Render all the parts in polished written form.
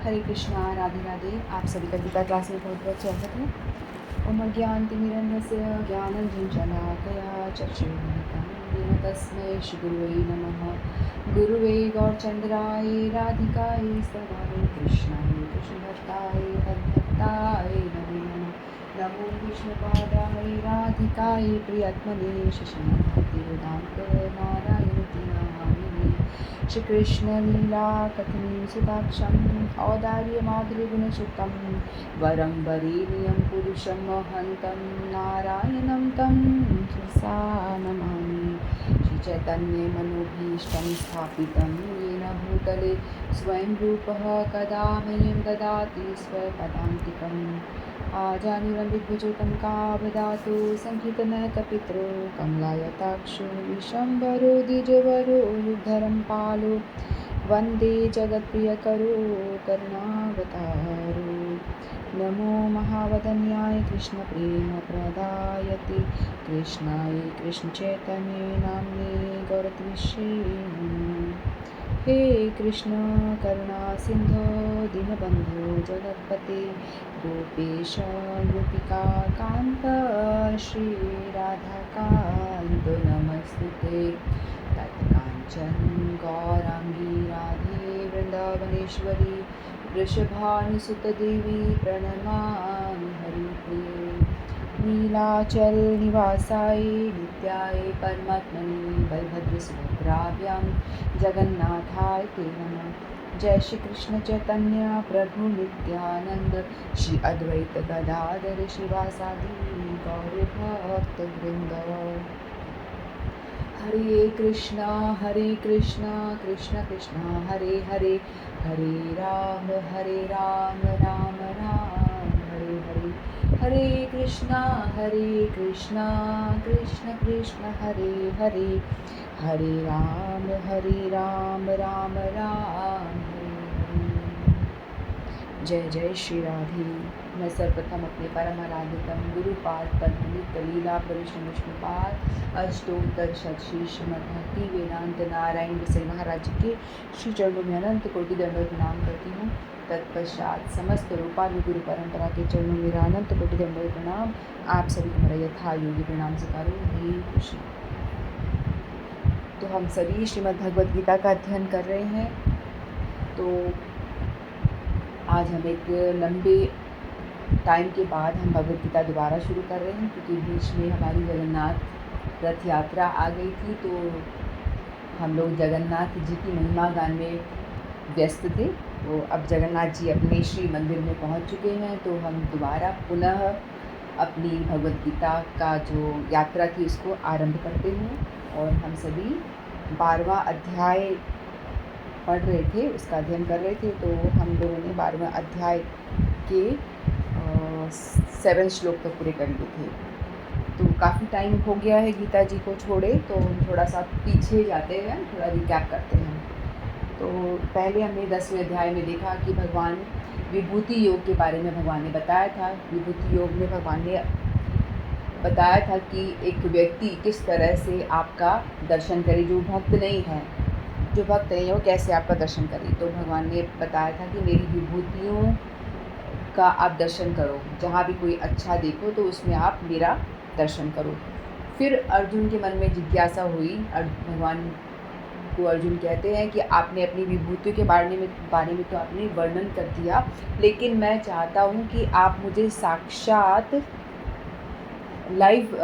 हरे कृष्णा, राधे राधे। आप सभी का गीता क्लास में बहुत बहुत स्वागत है। ओम अज्ञानतिमिरन्धस्य ज्ञानञ्जनशलाकया चक्षुरुन्मिलितं येन तस्मै श्रीगुरुवे नमः। गुरुवे गौरचन्द्राय राधिकाय तदाय कृष्णाय कृष्णभक्ताय तद्भक्ताय नमो नमः। नमो विष्णुपादाय राधिकाय प्रियत्मने शशिनाथातिरुदान्त नारायणति नमामि। श्री कृष्ण लीला कथनी सुताक्षं औदार्यमाधुर्यगुणसुतं वरं वरेण्यं पुरुषं महन्तं नारायणं तं शिरसा नमामि। श्रीचैतन्यमनोभीष्टं स्थापितं येन भूतले स्वयं रूपः कदा मह्यं ददाति स्वपदान्तिकम्। आजानुलम्बितभुजगं कावदातु सङ्कीर्तनकपितरो कमलायताक्षो विशम्बरो द्विजवरो युगधरं पालो वन्दे जगत्प्रियकरो करुणावतारो। नमो महावदन्याय कृष्णप्रेमप्रदायते कृष्णाय कृष्णचैतन्ये नाम्ने गौरत्विषे नमो। हे कृष्ण करुणा सिंधो दीनबन्धो जगत्पते गोपेश गोपिका कान्त श्रीराधाकान्त नमस्तुते। तत्काञ्चन गौराङ्गी राधे वृन्दावनेश्वरी वृषभानुसुतदेवी प्रणमामि हरिप्रिये। नीलाचल निवासाय नित्याय परमात्मने बलभद्रसुभद्राभ्यां जगन्नाथाय ते नमः। जय श्री कृष्ण चैतन्य प्रभु नित्यानंद श्री अद्वैत गदाधर शिवासादि गौर भक्त वृंद। हरे कृष्णा कृष्ण कृष्ण हरे हरे, हरे राम राम राम हरे हरे। हरे कृष्णा कृष्ण कृष्ण हरे हरे, हरे राम राम राम हरे हरे। जय जय श्री राधे। मैं सर्वप्रथम अपने परम आराधितम गुरुपाद पद्मनित लीला परिश्रम विष्णुपाद अष्टोत्तर शतशी श्रीमद् भक्ति वेदांत नारायण विषय महाराज के श्री चरणों में अनंत कोटि दंडवत प्रणाम करती हूँ। तत्पश्चात समस्त रूपानुगुरु परंपरा के चरणों में मेरा अनंत कोटि दंडवत प्रणाम। आप सभी को मेरा यथा योगी प्रणाम स्वीकारो। हरे कृष्ण। तो हम सभी श्रीमद् भगवद गीता का अध्ययन कर रहे हैं। तो आज हम एक लंबे टाइम के बाद हम भगवद गीता दोबारा शुरू कर रहे हैं, क्योंकि बीच में हमारी जगन्नाथ रथ यात्रा आ गई थी। तो हम लोग जगन्नाथ जी की महिमा गान में व्यस्त थे। तो अब जगन्नाथ जी अपने श्री मंदिर में पहुंच चुके हैं। तो हम दोबारा पुनः अपनी भगवद गीता का जो यात्रा थी उसको आरंभ करते हैं। और हम सभी 12वां अध्याय पढ़ रहे थे, उसका अध्ययन कर रहे थे। तो हम लोगों ने 12वें अध्याय के 7 श्लोक तक पूरे कर लिए थे। तो काफ़ी टाइम हो गया है गीता जी को छोड़े, तो थोड़ा सा पीछे जाते हैं, थोड़ा रिकैप करते हैं। तो पहले हमने 10वें अध्याय में देखा कि भगवान विभूति योग के बारे में भगवान ने बताया था। विभूति योग में भगवान ने बताया था कि एक व्यक्ति किस तरह से आपका दर्शन करे, जो भक्त नहीं है, वो कैसे आपका दर्शन करे। तो भगवान ने बताया था कि मेरी विभूतियों का आप दर्शन करो, जहाँ भी कोई अच्छा देखो तो उसमें आप मेरा दर्शन करो। फिर अर्जुन के मन में जिज्ञासा हुई। भगवान को अर्जुन कहते हैं कि आपने अपनी विभूतियों के बारे में तो आपने वर्णन कर दिया, लेकिन मैं चाहता हूँ कि आप मुझे साक्षात लाइव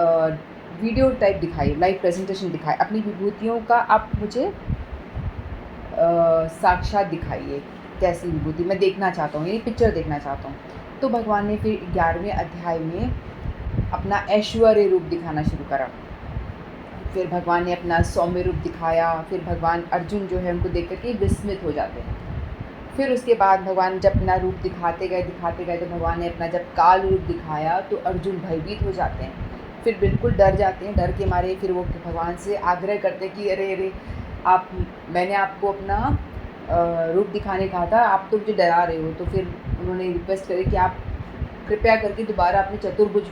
वीडियो टाइप दिखाइए, लाइव प्रेजेंटेशन दिखाइए, अपनी विभूतियों का आप मुझे साक्षात दिखाइए। कैसी विभूति मैं देखना चाहता हूँ, ये पिक्चर देखना चाहता हूँ। तो भगवान ने फिर 11वें अध्याय में अपना ऐश्वर्य रूप दिखाना शुरू करा। फिर भगवान ने अपना सौम्य रूप दिखाया। फिर भगवान अर्जुन जो है उनको देख करके विस्मित हो जाते हैं। फिर उसके बाद भगवान जब अपना रूप दिखाते गए तो भगवान ने अपना जब काल रूप दिखाया तो अर्जुन भयभीत हो जाते हैं, फिर बिल्कुल डर जाते हैं। डर के मारे फिर वो भगवान से आग्रह करते हैं कि अरे मैंने आपको अपना रूप दिखाने कहा था, आप तो मुझे डरा रहे हो। तो फिर उन्होंने रिक्वेस्ट करी कि आप कृपया करके दोबारा अपने चतुर्भुज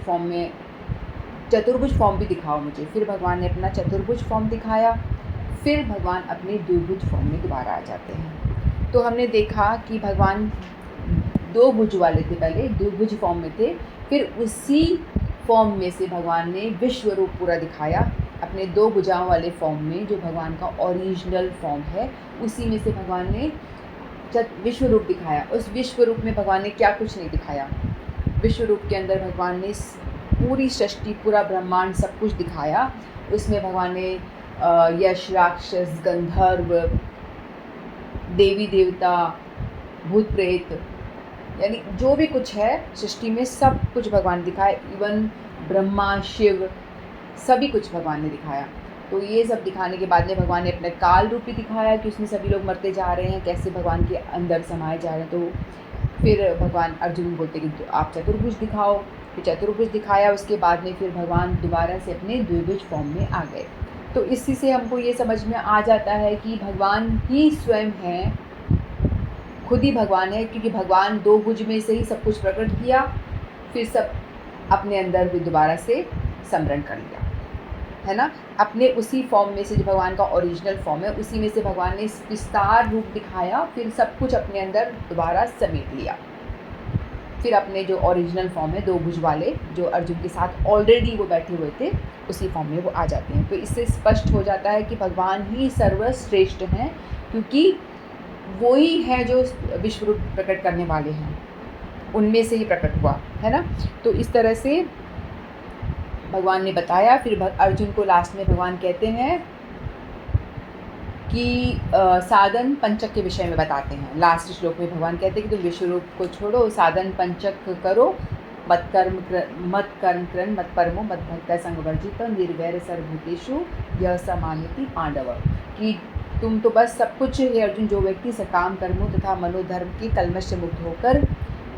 फॉर्म भी दिखाओ मुझे। फिर भगवान ने अपना चतुर्भुज फॉर्म दिखाया। फिर भगवान अपने द्विभुज फॉर्म में दोबारा आ जाते हैं। तो हमने देखा कि भगवान दो भुज वाले थे, पहले दो भुज फॉर्म में थे, फिर उसी फॉर्म में से भगवान ने विश्व रूप पूरा दिखाया अपने दो भुजाओं वाले फॉर्म में, जो भगवान का ओरिजिनल फॉर्म है, उसी में से भगवान ने विश्व रूप दिखाया। उस विश्व रूप में भगवान ने क्या कुछ नहीं दिखाया, विश्व रूप के अंदर भगवान ने पूरी सृष्टि, पूरा ब्रह्मांड, सब कुछ दिखाया। उसमें भगवान ने यश, राक्षस, गंधर्व, देवी देवता, भूत प्रेत, यानी जो भी कुछ है सृष्टि में सब कुछ भगवान दिखाया। इवन ब्रह्मा, शिव, सभी कुछ भगवान ने दिखाया। तो ये सब दिखाने के बाद में भगवान ने अपने काल रूप भी दिखाया कि उसमें सभी लोग मरते जा रहे हैं, कैसे भगवान के अंदर समाये जा रहे हैं। तो फिर भगवान अर्जुन बोलते कि तो आप चतुर्भुज दिखाओ, फिर चतुर्भुज दिखाया। उसके बाद में फिर भगवान दोबारा से अपने द्विभुज फॉर्म में आ गए। तो इसी से हमको ये समझ में आ जाता है कि भगवान ही स्वयं हैं, खुद ही भगवान है, क्योंकि भगवान दो भुज में से ही सब कुछ प्रकट किया, फिर सब अपने अंदर भी दोबारा से समरण कर लिया, है ना। अपने उसी फॉर्म में से, जो भगवान का ओरिजिनल फॉर्म है, उसी में से भगवान ने विस्तार रूप दिखाया, फिर सब कुछ अपने अंदर दोबारा समेट लिया। फिर अपने जो ओरिजिनल फॉर्म है, दो भुज वाले, जो अर्जुन के साथ ऑलरेडी वो बैठे हुए थे, उसी फॉर्म में वो आ जाते हैं। तो इससे स्पष्ट हो जाता है कि भगवान ही सर्वश्रेष्ठ हैं, क्योंकि वो ही है जो विश्व रूप प्रकट करने वाले हैं, उनमें से ही प्रकट हुआ, है ना। तो इस तरह से भगवान ने बताया। फिर अर्जुन को लास्ट में भगवान कहते हैं कि साधन पंचक के विषय में बताते हैं। लास्ट श्लोक में भगवान कहते हैं कि तुम विश्व रूप को छोड़ो, साधन पंचक करो, मत कर्म कृन, मत परमो, मत भक्ता संग वर्जित, निर्वैर सर्वभूतेषु यह समानिति पांडव। कि तुम तो बस सब कुछ, हे अर्जुन, जो व्यक्ति सकाम कर्मों तथा मनोधर्म की कलमश से मुक्त होकर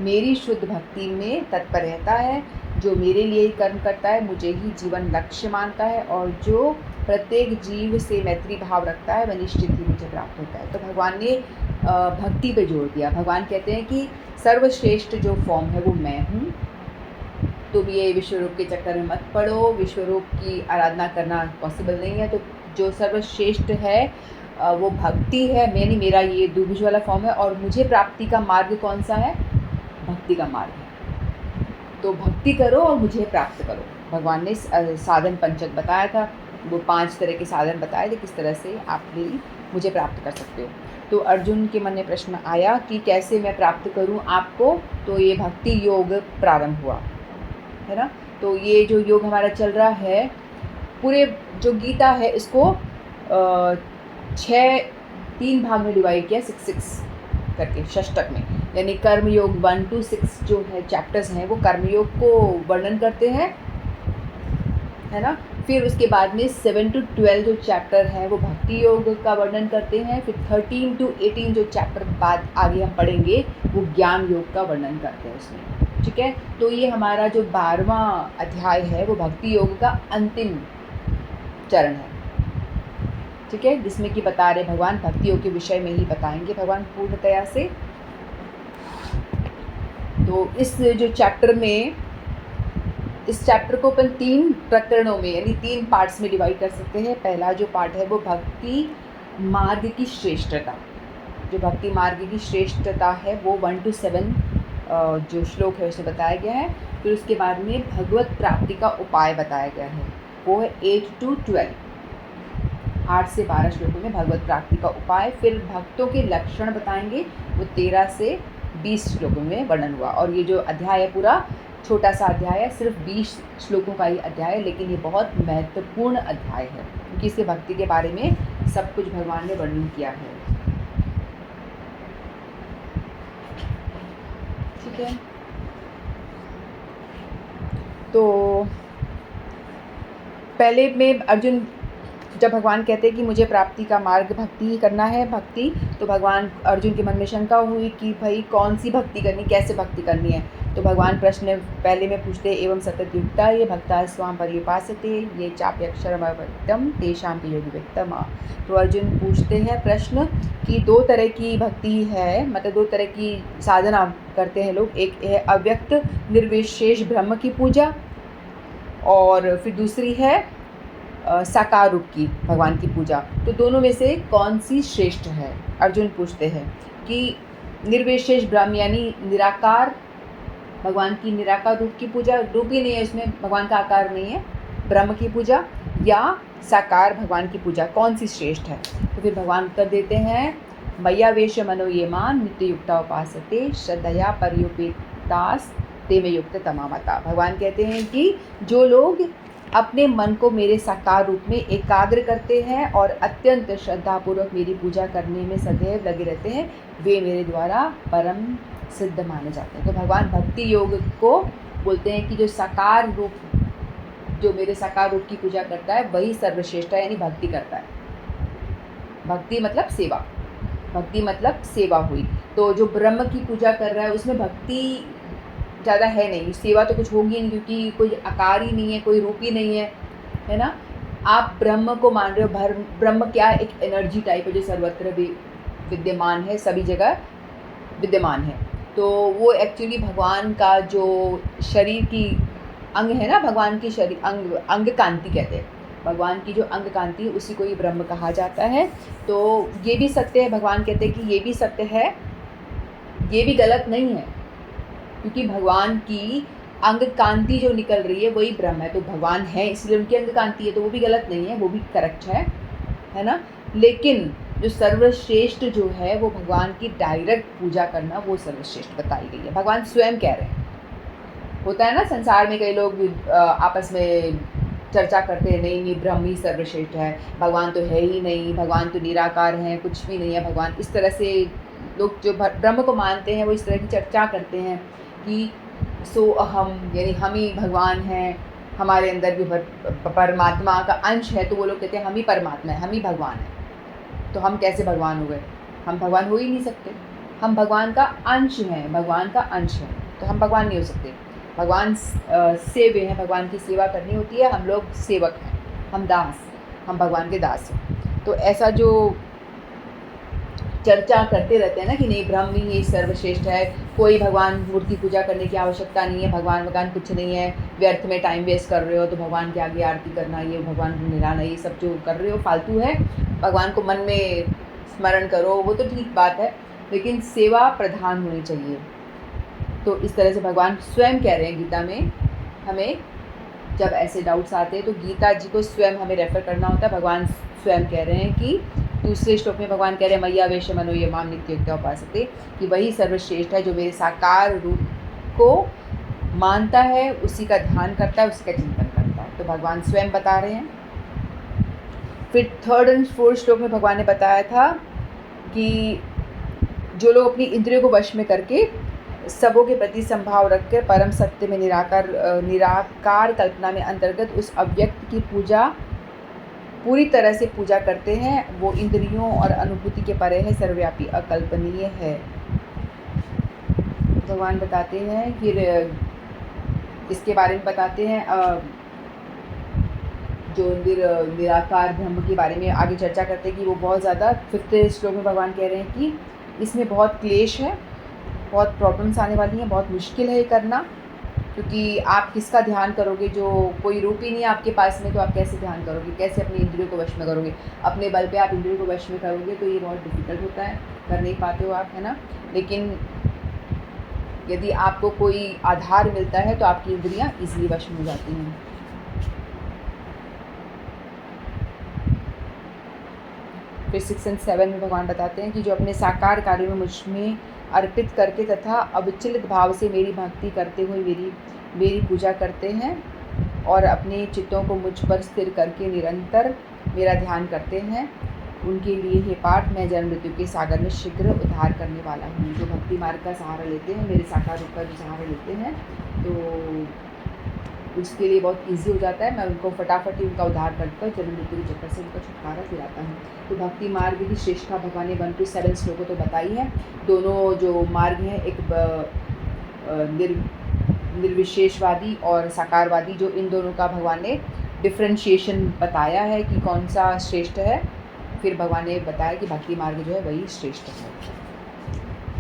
मेरी शुद्ध भक्ति में तत्पर रहता है, जो मेरे लिए ही कर्म करता है, मुझे ही जीवन लक्ष्य मानता है, और जो प्रत्येक जीव से मैत्री भाव रखता है, वह निश्चित ही मुझे प्राप्त होता है। तो भगवान ने भक्ति पे जोर दिया। भगवान कहते हैं कि सर्वश्रेष्ठ जो फॉर्म है वो मैं हूँ, तुम ये विश्वरूप के चक्कर में मत पड़ो, विश्वरूप की आराधना करना पॉसिबल नहीं है। तो जो सर्वश्रेष्ठ है वो भक्ति है, मेरा ये द्विभुज वाला फॉर्म है, और मुझे प्राप्ति का मार्ग कौन सा है? भक्ति का मार्ग है। तो भक्ति करो और मुझे प्राप्त करो। भगवान ने साधन पंचक बताया था, वो 5 तरह के साधन बताए थे, किस तरह से आप भी मुझे प्राप्त कर सकते हो। तो अर्जुन के मन में प्रश्न आया कि कैसे मैं प्राप्त करूं आपको? तो ये भक्ति योग प्रारंभ हुआ, है ना। तो ये जो योग हमारा चल रहा है, पूरे जो गीता है इसको 3 भाग में डिवाइड किया, 6 करके षष्टक में। यानी कर्म योग 1 to 6 जो है चैप्टर्स हैं, वो कर्मयोग को वर्णन करते हैं, है ना। फिर उसके बाद में 7 to 12 जो चैप्टर है वो भक्ति योग का वर्णन करते हैं। फिर 13 to 18 जो चैप्टर बाद आगे हम पढ़ेंगे वो ज्ञान योग का वर्णन करते हैं उसमें, ठीक है। तो ये हमारा जो 12वां अध्याय है वो भक्ति योग का अंतिम चरण है, ठीक है, जिसमें कि बता रहे भगवान भक्ति योग के विषय में ही बताएंगे भगवान पूर्णतया से। तो इस जो चैप्टर में, इस चैप्टर को अपन 3 प्रकरणों में यानी 3 पार्ट्स में डिवाइड कर सकते हैं। पहला जो पार्ट है वो भक्ति मार्ग की श्रेष्ठता, जो भक्ति मार्ग की श्रेष्ठता है वो 1 to 7 जो श्लोक है उसमें बताया गया है। फिर उसके बाद में भगवत प्राप्ति का उपाय बताया गया है, वो है 8 to 12, 8 से 12 श्लोकों में भगवत प्राप्ति का उपाय। फिर भक्तों के लक्षण बताएंगे, वो 13 से 20 श्लोकों में वर्णन हुआ। और ये जो अध्याय है पूरा छोटा सा अध्याय है, सिर्फ 20 श्लोकों का ही अध्याय है, लेकिन ये बहुत महत्वपूर्ण अध्याय है क्योंकि इससे भक्ति के बारे में सब कुछ भगवान ने वर्णन किया है, ठीक है। तो पहले में अर्जुन, जब भगवान कहते हैं कि मुझे प्राप्ति का मार्ग भक्ति ही करना है, भक्ति, तो भगवान अर्जुन के मन में शंका हुई कि भाई कौन सी भक्ति करनी, कैसे भक्ति करनी है। तो भगवान प्रश्न पहले में पूछते एवं सतत युक्ता ये भक्ता स्वाम पर्युपासते ये चाप्यक्षरमव्यक्तम तेषां पि योगी व्यक्तम। तो अर्जुन पूछते हैं प्रश्न कि 2 तरह की भक्ति है, मतलब 2 तरह की साधना करते हैं लोग। एक है अव्यक्त निर्विशेष ब्रह्म की पूजा, और फिर दूसरी है साकार रूप की भगवान की पूजा। तो दोनों में से कौन सी श्रेष्ठ है, अर्जुन पूछते हैं। कि निर्विशेष ब्रह्म यानी निराकार भगवान की निराकार रूप की पूजा, रूप ही नहीं है उसमें, भगवान का आकार नहीं है, ब्रह्म की पूजा या साकार भगवान की पूजा, कौन सी श्रेष्ठ है? तो फिर भगवान उत्तर देते हैं, मय्या वेश मनो ये मान नित्य युक्ता उपासते श्रद्धया पर्युपेतास ते में युक्त तमामता। भगवान कहते हैं कि जो लोग अपने मन को मेरे साकार रूप में एकाग्र करते हैं और अत्यंत श्रद्धापूर्वक मेरी पूजा करने में सदैव लगे रहते हैं, वे मेरे द्वारा परम सिद्ध माने जाते हैं। तो भगवान भक्ति योग को बोलते हैं कि जो साकार रूप, जो मेरे साकार रूप की पूजा करता है वही सर्वश्रेष्ठ है, यानी भक्ति करता है। भक्ति मतलब सेवा, भक्ति मतलब सेवा हुई। तो जो ब्रह्म की पूजा कर रहा है उसमें भक्ति ज़्यादा है नहीं, सेवा तो कुछ होगी नहीं, क्योंकि कोई आकार ही नहीं है, कोई रूप ही नहीं है ना। आप ब्रह्म को मान रहे हो, ब्रह्म क्या, एक एनर्जी टाइप है जो सर्वत्र भी विद्यमान है, सभी जगह विद्यमान है। तो वो एक्चुअली भगवान का जो शरीर की अंग है ना, भगवान की शरीर अंग कांति कहते हैं, भगवान की जो अंग कांति है उसी को ही ब्रह्म कहा जाता है। तो ये भी सत्य है, भगवान कहते हैं कि ये भी सत्य है, ये भी गलत नहीं है, क्योंकि भगवान की अंग कांति जो निकल रही है वही ब्रह्म है। तो भगवान है इसलिए उनकी अंग कांति है, तो वो भी गलत नहीं है, वो भी करेक्ट है ना। लेकिन जो सर्वश्रेष्ठ जो है वो भगवान की डायरेक्ट पूजा करना, वो सर्वश्रेष्ठ बताई गई है, भगवान स्वयं कह रहे हैं। होता है ना संसार में कई लोग आपस में चर्चा करते हैं, नहीं ब्रह्म ही सर्वश्रेष्ठ है, भगवान तो है ही नहीं, भगवान तो निराकार है, कुछ भी नहीं है भगवान। इस तरह से लोग जो ब्रह्म को मानते हैं वो इस तरह की चर्चा करते हैं कि सो अहम, यानी हम ही भगवान हैं, हमारे अंदर भी परमात्मा का अंश है। तो वो लोग कहते हैं हम ही परमात्मा है, हम ही भगवान हैं। तो हम कैसे भगवान हो गए? हम भगवान हो ही नहीं सकते, हम भगवान का अंश हैं, भगवान का अंश है, तो हम भगवान नहीं हो सकते। भगवान सेव्य हैं, भगवान की सेवा करनी होती है, हम लोग सेवक हैं, हम दास, हम भगवान के दास हैं। तो ऐसा जो चर्चा करते रहते हैं ना कि नहीं ब्रह्म ही सर्वश्रेष्ठ है, कोई भगवान मूर्ति पूजा करने की आवश्यकता नहीं है, भगवान कुछ नहीं है, व्यर्थ में टाइम वेस्ट कर रहे हो, तो भगवान के आगे आरती करना, ये भगवान को निराना, ये सब जो कर रहे हो फालतू है, भगवान को मन में स्मरण करो, वो तो ठीक बात है, लेकिन सेवा प्रधान होनी चाहिए। तो इस तरह से भगवान स्वयं कह रहे हैं गीता में, हमें जब ऐसे डाउट्स आते हैं तो गीता जी को स्वयं हमें रेफ़र करना होता है। भगवान स्वयं कह रहे हैं कि दूसरे श्लोक में भगवान कह रहे हैं मय्या वेश मनो ये माम नित्य युक्ता उपासते, कि वही सर्वश्रेष्ठ है जो मेरे साकार रूप को मानता है, उसी का ध्यान करता है, उसी का चिंतन करता है। तो भगवान स्वयं बता रहे हैं। फिर 3rd और 4th श्लोक में भगवान ने बताया था कि जो लोग अपनी इंद्रियों को वश में करके सबों के प्रति संभाव रखकर परम सत्य में निराकार कल्पना में अंतर्गत उस अव्यक्त की पूजा पूरी तरह से पूजा करते हैं, वो इंद्रियों और अनुभूति के परे है, सर्वव्यापी अकल्पनीय है। भगवान बताते हैं, फिर इसके बारे में बताते हैं, जो निराकार ब्रह्म के बारे में आगे चर्चा करते हैं कि वो बहुत ज़्यादा 5th श्लोक में भगवान कह रहे हैं कि इसमें बहुत क्लेश है, बहुत प्रॉब्लम्स आने वाली हैं, बहुत मुश्किल है ये करना, क्योंकि आप किसका ध्यान करोगे, जो कोई रूप ही नहीं है आपके पास में, तो आप कैसे ध्यान करोगे, कैसे अपनी इंद्रियों को वश में करोगे? अपने बल पे आप इंद्रियों को वश में करोगे तो ये बहुत डिफ़िकल्ट होता है, कर नहीं पाते हो आप, है ना। लेकिन यदि आपको कोई आधार मिलता है तो आपकी इंद्रियां इजीली वश में हो जाती हैं। फिर 6 और 7 में भगवान बताते हैं कि जो अपने साकार कार्य में मुझ में अर्पित करके तथा अविचलित भाव से मेरी भक्ति करते हुए मेरी पूजा करते हैं और अपने चित्तों को मुझ पर स्थिर करके निरंतर मेरा ध्यान करते हैं, उनके लिए हे पार्थ मैं जन्म मृत्यु के सागर में शीघ्र उद्धार करने वाला हूँ। जो भक्ति मार्ग का सहारा लेते हैं, मेरे साकार रूप का जो सहारा लेते हैं, तो उसके लिए बहुत ईजी हो जाता है, मैं उनको फटाफट ही उनका उद्धार करकर जन्म मृत्यु के चक्कर से उनका छुटकारा दिलाता हूँ। तो भक्ति मार्ग की श्रेष्ठता भगवान ने 1 to 7 श्लोकों तो बताई है। दोनों जो मार्ग हैं, एक निर्विशेषवादी और साकारवादी, जो इन दोनों का भगवान ने डिफ्रेंशिएशन बताया है कि कौन सा श्रेष्ठ है। फिर भगवान ने बताया कि भक्ति मार्ग जो है वही श्रेष्ठ है।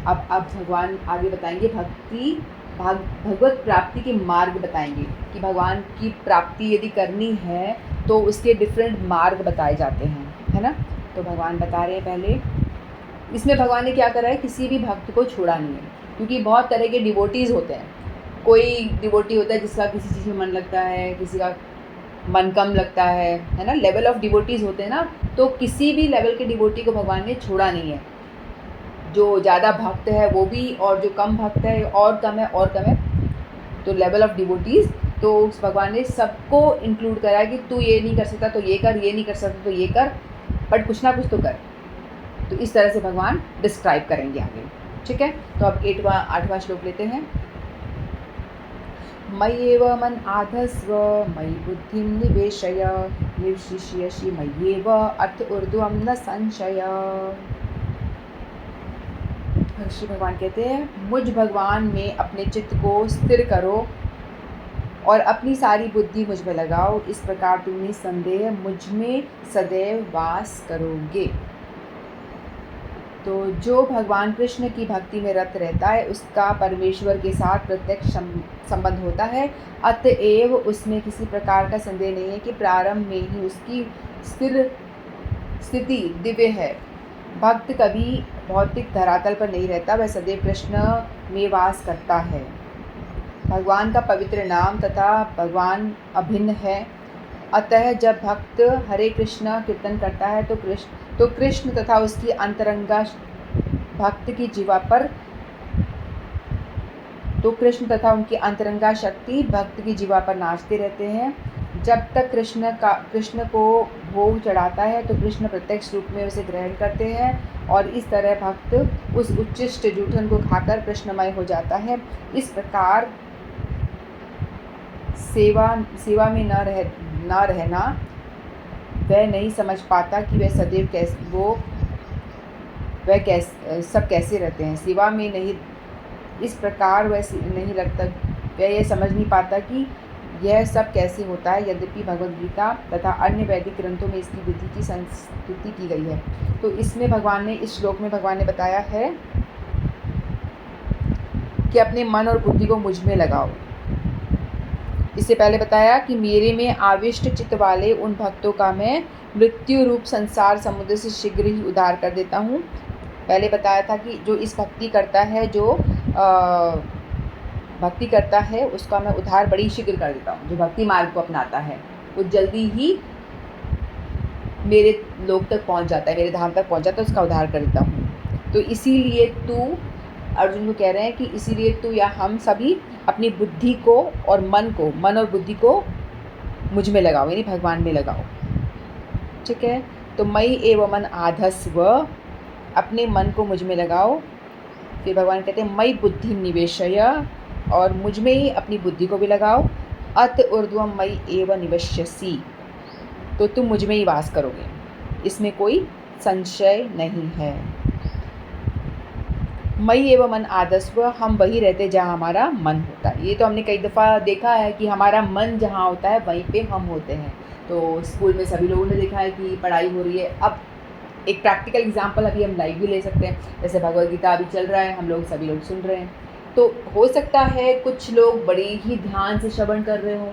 अब भगवान आगे बताएंगे भगवत प्राप्ति के मार्ग बताएंगे कि भगवान की प्राप्ति यदि करनी है तो उसके डिफरेंट मार्ग बताए जाते हैं, है ना। तो भगवान बता रहे हैं पहले इसमें भगवान ने क्या करा है, किसी भी भक्त को छोड़ा नहीं है, क्योंकि बहुत तरह के डिवोटीज़ होते हैं। कोई डिवोटी होता है जिसका किसी चीज़ में मन लगता है, किसी का मन कम लगता है ना, लेवल ऑफ डिवोटीज़ होते हैं ना, तो किसी भी लेवल के डिवोटी को भगवान ने छोड़ा नहीं है। जो ज़्यादा भक्त है वो भी, और जो कम भक्त है और कम है, तो लेवल ऑफ डिवोटीज़, तो उस भगवान ने सबको इंक्लूड करा है कि तू ये नहीं कर सकता तो ये कर, ये नहीं कर सकता तो ये कर, बट कुछ ना कुछ तो कर। तो इस तरह से भगवान डिस्क्राइब करेंगे आगे। ठीक है, तो अब 8वां श्लोक लेते हैं। मय्येव मन आधस्व मयि बुद्धिं निवेशय निर्शिष्यसि मय्येव अर्थ ऊर्ध्वं न संशय। श्री भगवान कहते हैं, मुझ भगवान में अपने चित्त को स्थिर करो और अपनी सारी बुद्धि मुझ में लगाओ, इस प्रकार तुम निसंदेह मुझ में सदैव वास करोगे। तो जो भगवान कृष्ण की भक्ति में रत रहता है उसका परमेश्वर के साथ प्रत्यक्ष संबंध होता है, अतएव उसमें किसी प्रकार का संदेह नहीं है कि प्रारंभ में ही उसकी स्थिर स्थिति दिव्य है। भक्त कभी भौतिक धरातल पर नहीं रहता, वह सदैव कृष्ण में वास करता है। भगवान का पवित्र नाम तथा भगवान अभिन्न है, अतः जब भक्त हरे कृष्ण कीर्तन करता है तो कृष्ण तथा उसकी अंतरंगा भक्त की जीवा पर तो कृष्ण तथा उनकी अंतरंगा शक्ति भक्त की जीवा पर नाचते रहते हैं। जब तक कृष्ण को भोग चढ़ाता है तो कृष्ण प्रत्यक्ष रूप में उसे ग्रहण करते हैं और इस तरह भक्त उस उच्चिष्ट जूठन को खाकर कृष्णमय हो जाता है। इस प्रकार सेवा में न रहना वह नहीं समझ पाता कि वह सदैव सब कैसे रहते हैं। सेवा में नहीं, इस प्रकार वह नहीं लगता, वह यह समझ नहीं पाता कि यह सब कैसे होता है। यद्यपि भगवद गीता तथा अन्य वैदिक ग्रंथों में इसकी विधि की संस्तुति की गई है। तो इसमें भगवान ने, इस श्लोक में भगवान ने बताया है कि अपने मन और बुद्धि को मुझ में लगाओ। इससे पहले बताया कि मेरे में आविष्ट चित्त वाले उन भक्तों का मैं मृत्यु रूप संसार समुद्र से शीघ्र ही उद्धार कर देता हूँ। पहले बताया था कि जो इस भक्ति करता है, जो भक्ति करता है उसका मैं उद्धार बड़ी शीघ्र कर देता हूँ। जो भक्ति मार्ग को अपनाता है वो जल्दी ही मेरे लोक तक पहुँच जाता है, मेरे धाम तक पहुँच जाता है, उसका उद्धार कर देता हूँ। तो इसीलिए तू, अर्जुन को कह रहे हैं कि इसीलिए तू या हम सभी अपनी बुद्धि को और मन और बुद्धि को मुझ में लगाओ, यानी भगवान में लगाओ। ठीक है, तो मयि एव मन आधस्व, अपने मन को मुझ में लगाओ। फिर भगवान कहते हैं मयि बुद्धि निवेशय, और मुझ में ही अपनी बुद्धि को भी लगाओ। अत ऊर्ध्वं मयि एव निवश्यसि, तो तुम मुझ में ही वास करोगे, इसमें कोई संशय नहीं है। मयि एव मन आधस्व, हम वही रहते जहाँ हमारा मन होता है। ये तो हमने कई दफ़ा देखा है कि हमारा मन जहाँ होता है वहीं पे हम होते हैं। तो स्कूल में सभी लोगों ने देखा है कि पढ़ाई हो रही है। अब एक प्रैक्टिकल एग्जांपल अभी हम लाइव भी ले सकते हैं, जैसे भगवद गीता अभी चल रहा है, हम लोग सभी लोग सुन रहे हैं। तो हो सकता है कुछ लोग बड़े ही ध्यान से श्रवण कर रहे हों,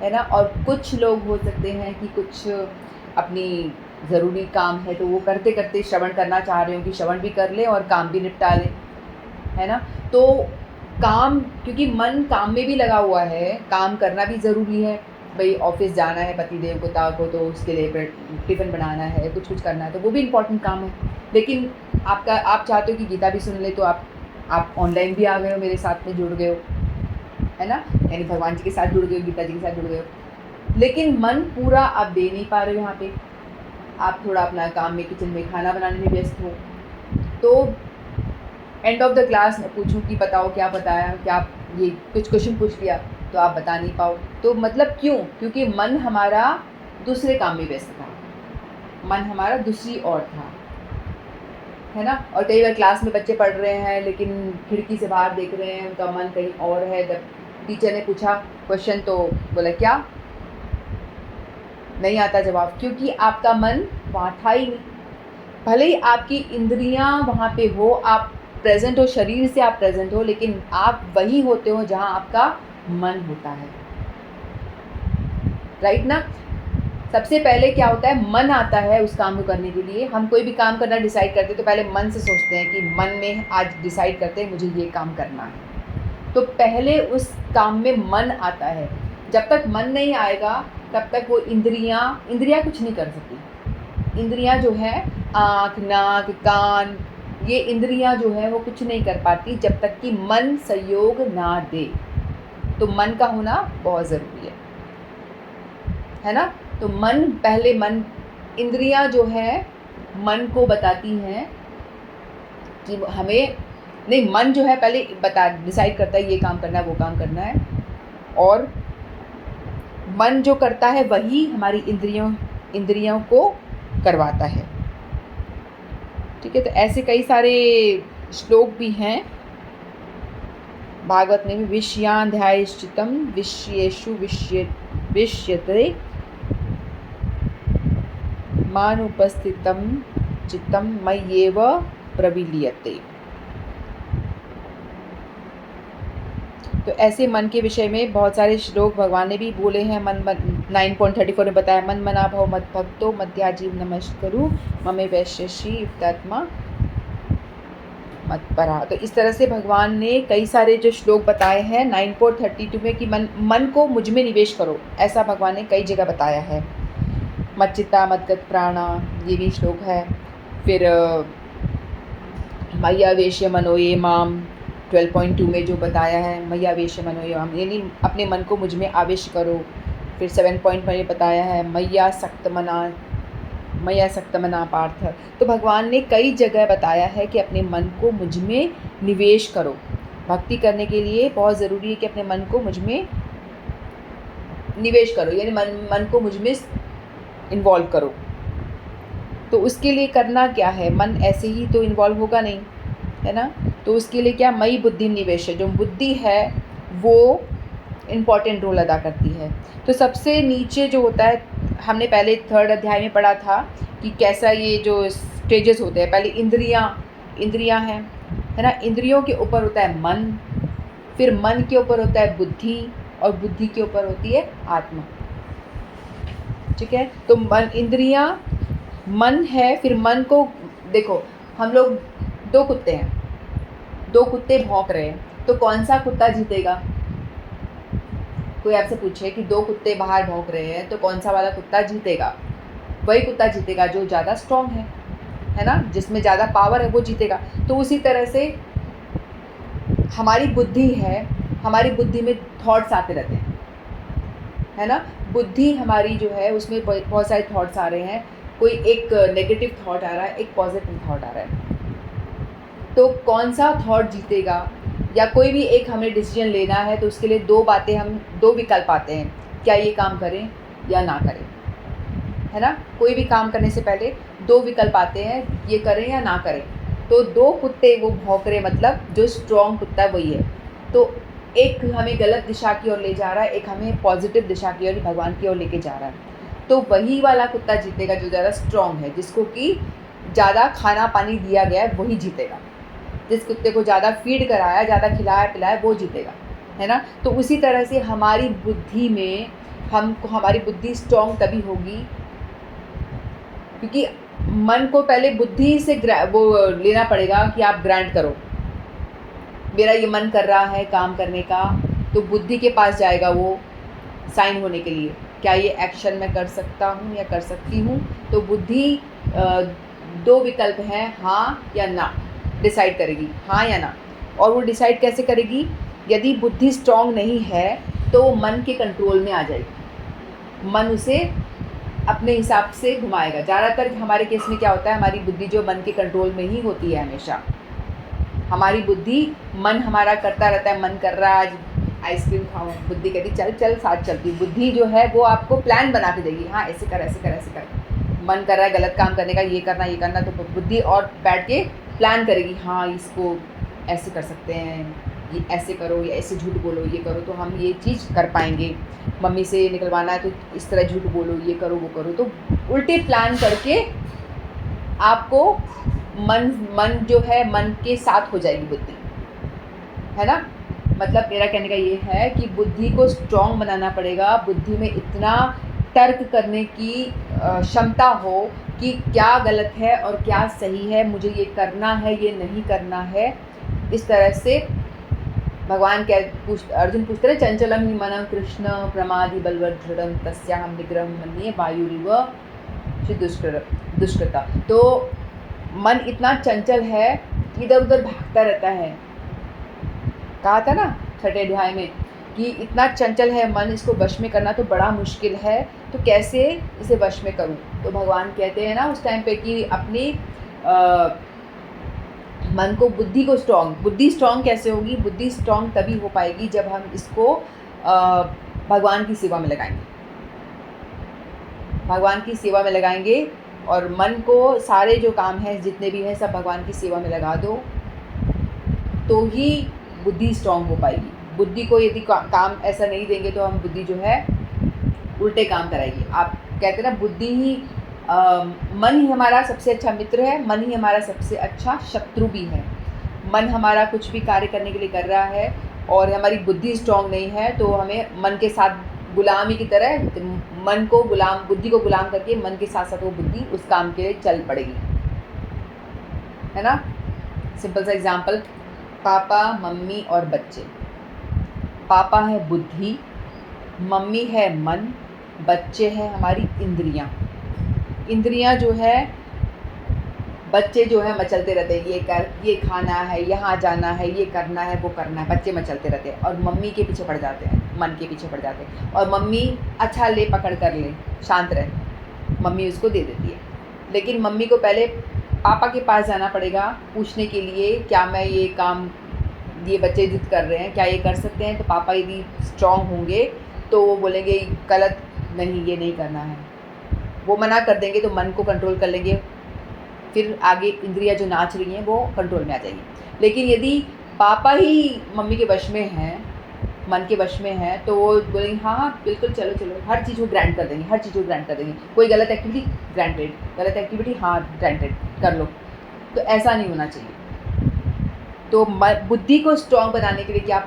है ना, और कुछ लोग हो सकते हैं कि कुछ अपनी ज़रूरी काम है तो वो करते करते श्रवण करना चाह रहे हो कि श्रवण भी कर लें और काम भी निपटा लें, है ना। तो काम, क्योंकि मन काम में भी लगा हुआ है, काम करना भी ज़रूरी है। भाई ऑफिस जाना है पति देव को तो उसके लिए टिफ़िन बनाना है, कुछ करना है, तो वो भी इम्पॉर्टेंट काम है। लेकिन आप चाहते हो कि गीता भी सुन ले, तो आप ऑनलाइन भी आ गए हो, मेरे साथ में जुड़ गए हो, है ना, यानी भगवान जी के साथ जुड़ गए हो, गीता जी के साथ जुड़ गए हो। लेकिन मन पूरा आप दे नहीं पा रहे हो यहाँ पे, आप थोड़ा अपना काम में, किचन में खाना बनाने में व्यस्त हो। तो एंड ऑफ द क्लास मैं पूछूं कि बताओ क्या बताया, क्या आप ये कुछ क्वेश्चन पूछ लिया तो आप बता नहीं पाओ, तो मतलब क्यों? क्योंकि मन हमारा दूसरे काम में व्यस्त था, मन हमारा दूसरी ओर था, है ना। और कई बार क्लास में बच्चे पढ़ रहे हैं लेकिन खिड़की से बाहर देख रहे हैं, उनका मन कहीं और है। जब टीचर ने पूछा क्वेश्चन तो बोला क्या, नहीं आता जवाब, क्योंकि आपका मन वहाँ था ही नहीं। भले ही आपकी इंद्रियाँ वहाँ पे हो, आप प्रेजेंट हो, शरीर से आप प्रेजेंट हो, लेकिन आप वही होते हो जहाँ आपका मन होता है, राइट ना। सबसे पहले क्या होता है, मन आता है उस काम को करने के लिए। हम कोई भी काम करना डिसाइड करते हैं तो पहले मन से सोचते हैं कि मन में आज डिसाइड करते हैं मुझे ये काम करना है, तो पहले उस काम में मन आता है। जब तक मन नहीं आएगा तब तक वो इंद्रियां कुछ नहीं कर सकती। इंद्रियां जो है आँख, नाक, कान, ये इंद्रियां जो है वो कुछ नहीं कर पाती जब तक कि मन सहयोग ना दे। तो मन का होना बहुत ज़रूरी है ना। तो मन इंद्रियां जो है मन को बताती हैं कि हमें नहीं, मन जो है पहले डिसाइड करता है ये काम करना है, वो काम करना है, और मन जो करता है वही हमारी इंद्रियों को करवाता है। ठीक है, तो ऐसे कई सारे श्लोक भी हैं भागवत में। विषयाध्यायश्चितम विषयेषु विष्यते मानुपस्थितं चित्तं मय्येव प्रविलीयते। तो ऐसे मन के विषय में बहुत सारे श्लोक भगवान ने भी बोले हैं। 9.34 में बताया, मन मना भव मत भक्तो मध्याजीव नमस्करु ममे वैश्यसी युक्तात्मा मत परा। तो इस तरह से भगवान ने कई सारे जो श्लोक बताए हैं 9.32 में कि मन को मुझ में निवेश करो, ऐसा भगवान ने कई जगह बताया है। मत चित्ता मत गत प्राणा, ये भी श्लोक है। फिर मय्या वेश्य मनोये माम 12.2 में जो बताया है, मय्या वेश्य मनोये माम, यानी अपने मन को मुझ में आवेश करो। फिर 7 में बताया है मय्या सक्त मना पार्थ। तो भगवान ने कई जगह बताया है कि अपने मन को मुझ में निवेश करो। भक्ति करने के लिए बहुत ज़रूरी है कि अपने मन को मुझ में निवेश करो, यानी मन को मुझ में इन्वॉल्व करो। तो उसके लिए करना क्या है, मन ऐसे ही तो इन्वॉल्व होगा नहीं, है ना। तो उसके लिए क्या, मई बुद्धि निवेश है, जो बुद्धि है वो इम्पॉर्टेंट रोल अदा करती है। तो सबसे नीचे जो होता है, हमने पहले 3rd अध्याय में पढ़ा था कि कैसा ये जो स्टेजेस होते हैं। पहले इंद्रियां हैं, है ना। इंद्रियों के ऊपर होता है मन, फिर मन के ऊपर होता है बुद्धि, और बुद्धि के ऊपर होती है आत्मा। ठीक है, तो मन है। फिर मन को देखो, हम लोग 2 कुत्ते हैं, 2 कुत्ते भौंक रहे हैं, तो कौन सा कुत्ता जीतेगा। कोई आपसे पूछे कि 2 कुत्ते बाहर भौंक रहे हैं तो कौन सा वाला कुत्ता जीतेगा। वही कुत्ता जीतेगा जो ज़्यादा स्ट्रॉन्ग है ना, जिसमें ज़्यादा पावर है वो जीतेगा। तो उसी तरह से हमारी बुद्धि है, हमारी बुद्धि में थॉट्स आते रहते हैं, है ना। बुद्धि हमारी जो है उसमें बहुत सारे थॉट्स आ रहे हैं। कोई एक नेगेटिव थॉट आ रहा है, एक पॉजिटिव थॉट आ रहा है, तो कौन सा थॉट जीतेगा। या कोई भी एक हमें डिसीजन लेना है तो उसके लिए 2 विकल्प आते हैं, क्या ये काम करें या ना करें, है ना। कोई भी काम करने से पहले 2 विकल्प आते हैं, ये करें या ना करें। तो 2 कुत्ते वो भौंक रहे, मतलब जो स्ट्रॉन्ग कुत्ता वही है। तो एक हमें गलत दिशा की ओर ले जा रहा है, एक हमें पॉजिटिव दिशा की ओर, भगवान की ओर लेके जा रहा है। तो वही वाला कुत्ता जीतेगा जो ज़्यादा स्ट्रॉन्ग है, जिसको कि ज़्यादा खाना पानी दिया गया है वही जीतेगा। जिस कुत्ते को ज़्यादा फीड कराया, ज़्यादा खिलाया पिलाया, वो जीतेगा, है ना। तो उसी तरह से हमारी बुद्धि में हमारी बुद्धि स्ट्रॉन्ग तभी होगी क्योंकि मन को पहले बुद्धि से वो लेना पड़ेगा कि आप ग्रांट करो, मेरा ये मन कर रहा है काम करने का, तो बुद्धि के पास जाएगा वो साइन होने के लिए, क्या ये एक्शन मैं कर सकता हूँ या कर सकती हूँ। तो बुद्धि 2 विकल्प हैं, हाँ या ना, डिसाइड करेगी, हाँ या ना। और वो डिसाइड कैसे करेगी, यदि बुद्धि स्ट्रॉन्ग नहीं है तो वो मन के कंट्रोल में आ जाएगी, मन उसे अपने हिसाब से घुमाएगा। ज़्यादातर हमारे केस में क्या होता है, हमारी बुद्धि जो मन के कंट्रोल में ही होती है हमेशा। हमारी बुद्धि, मन हमारा करता रहता है, मन कर रहा है आज आइसक्रीम खाऊं, बुद्धि कहती चल चल साथ चलती। बुद्धि जो है वो आपको प्लान बना के देगी, हाँ ऐसे कर ऐसे कर ऐसे कर। मन कर रहा है गलत काम करने का, ये करना, तो बुद्धि और बैठ के प्लान करेगी, हाँ इसको ऐसे कर सकते हैं, ये ऐसे करो या ऐसे झूठ बोलो, ये करो तो हम ये चीज़ कर पाएंगे। मम्मी से निकलवाना है तो इस तरह झूठ बोलो, ये करो वो करो। तो उल्टे प्लान करके आपको मन जो है मन के साथ हो जाएगी बुद्धि, है ना। मतलब मेरा कहने का ये है कि बुद्धि को स्ट्रॉन्ग बनाना पड़ेगा। बुद्धि में इतना तर्क करने की क्षमता हो कि क्या गलत है और क्या सही है, मुझे ये करना है, ये नहीं करना है। इस तरह से भगवान अर्जुन पूछते रहे, चंचलम हि मनः कृष्ण प्रमादि बलवदृढ़ं तस्याहं निग्रहं मन्ये वायुरिव दुष्कृता। तो मन इतना चंचल है, इधर उधर भागता रहता है। कहा था ना 6ठे अध्याय में कि इतना चंचल है मन, इसको वश में करना तो बड़ा मुश्किल है। तो कैसे इसे वश में करूं? तो भगवान कहते हैं ना उस टाइम पे कि अपनी मन को, बुद्धि स्ट्रांग कैसे होगी? बुद्धि स्ट्रांग तभी हो पाएगी जब हम इसको भगवान की सेवा में लगाएंगे। भगवान की सेवा में लगाएंगे और मन को सारे जो काम हैं जितने भी हैं सब भगवान की सेवा में लगा दो, तो ही बुद्धि स्ट्रांग हो पाएगी। बुद्धि को यदि काम ऐसा नहीं देंगे तो हम बुद्धि जो है उल्टे काम कराएगी। आप कहते हैं ना, बुद्धि ही मन ही हमारा सबसे अच्छा मित्र है, मन ही हमारा सबसे अच्छा शत्रु भी है। मन हमारा कुछ भी कार्य करने के लिए कर रहा है और हमारी बुद्धि स्ट्रांग नहीं है, तो हमें मन के साथ गुलामी की तरह बुद्धि को गुलाम करके मन के साथ साथ वो बुद्धि उस काम के लिए चल पड़ेगी, है ना। सिंपल सा एग्जाम्पल, पापा, मम्मी और बच्चे। पापा है बुद्धि, मम्मी है मन, बच्चे हैं हमारी इंद्रियां। इंद्रियां जो है, बच्चे जो है मचलते रहते हैं, ये कर, ये खाना है, यहाँ जाना है, ये करना है, वो करना है। बच्चे मचलते रहते हैं और मम्मी के पीछे पड़ जाते हैं, मन के पीछे पड़ जाते हैं। और मम्मी अच्छा ले, पकड़ कर ले, शांत रहे, मम्मी उसको दे देती है। लेकिन मम्मी को पहले पापा के पास जाना पड़ेगा पूछने के लिए, क्या मैं ये काम, ये बच्चे जिद कर रहे हैं, क्या ये कर सकते हैं? तो पापा यदि स्ट्रांग होंगे तो वो बोलेंगे गलत, नहीं ये नहीं करना है, वो मना कर देंगे तो मन को कंट्रोल कर लेंगे, फिर आगे इंद्रियां जो नाच रही हैं वो कंट्रोल में आ जाएंगी। लेकिन यदि पापा ही मम्मी के वश में हैं, मन के वश में है, तो वो बोलेंगे हाँ हाँ बिल्कुल, चलो चलो, हर चीज़ को ग्रांट कर देंगे, हर चीज़ को ग्रांट कर देंगे। कोई गलत एक्टिविटी ग्रांटेड, गलत एक्टिविटी हाँ ग्रांटेड, कर लो। तो ऐसा नहीं होना चाहिए। तो बुद्धि को स्ट्रॉन्ग बनाने के लिए क्या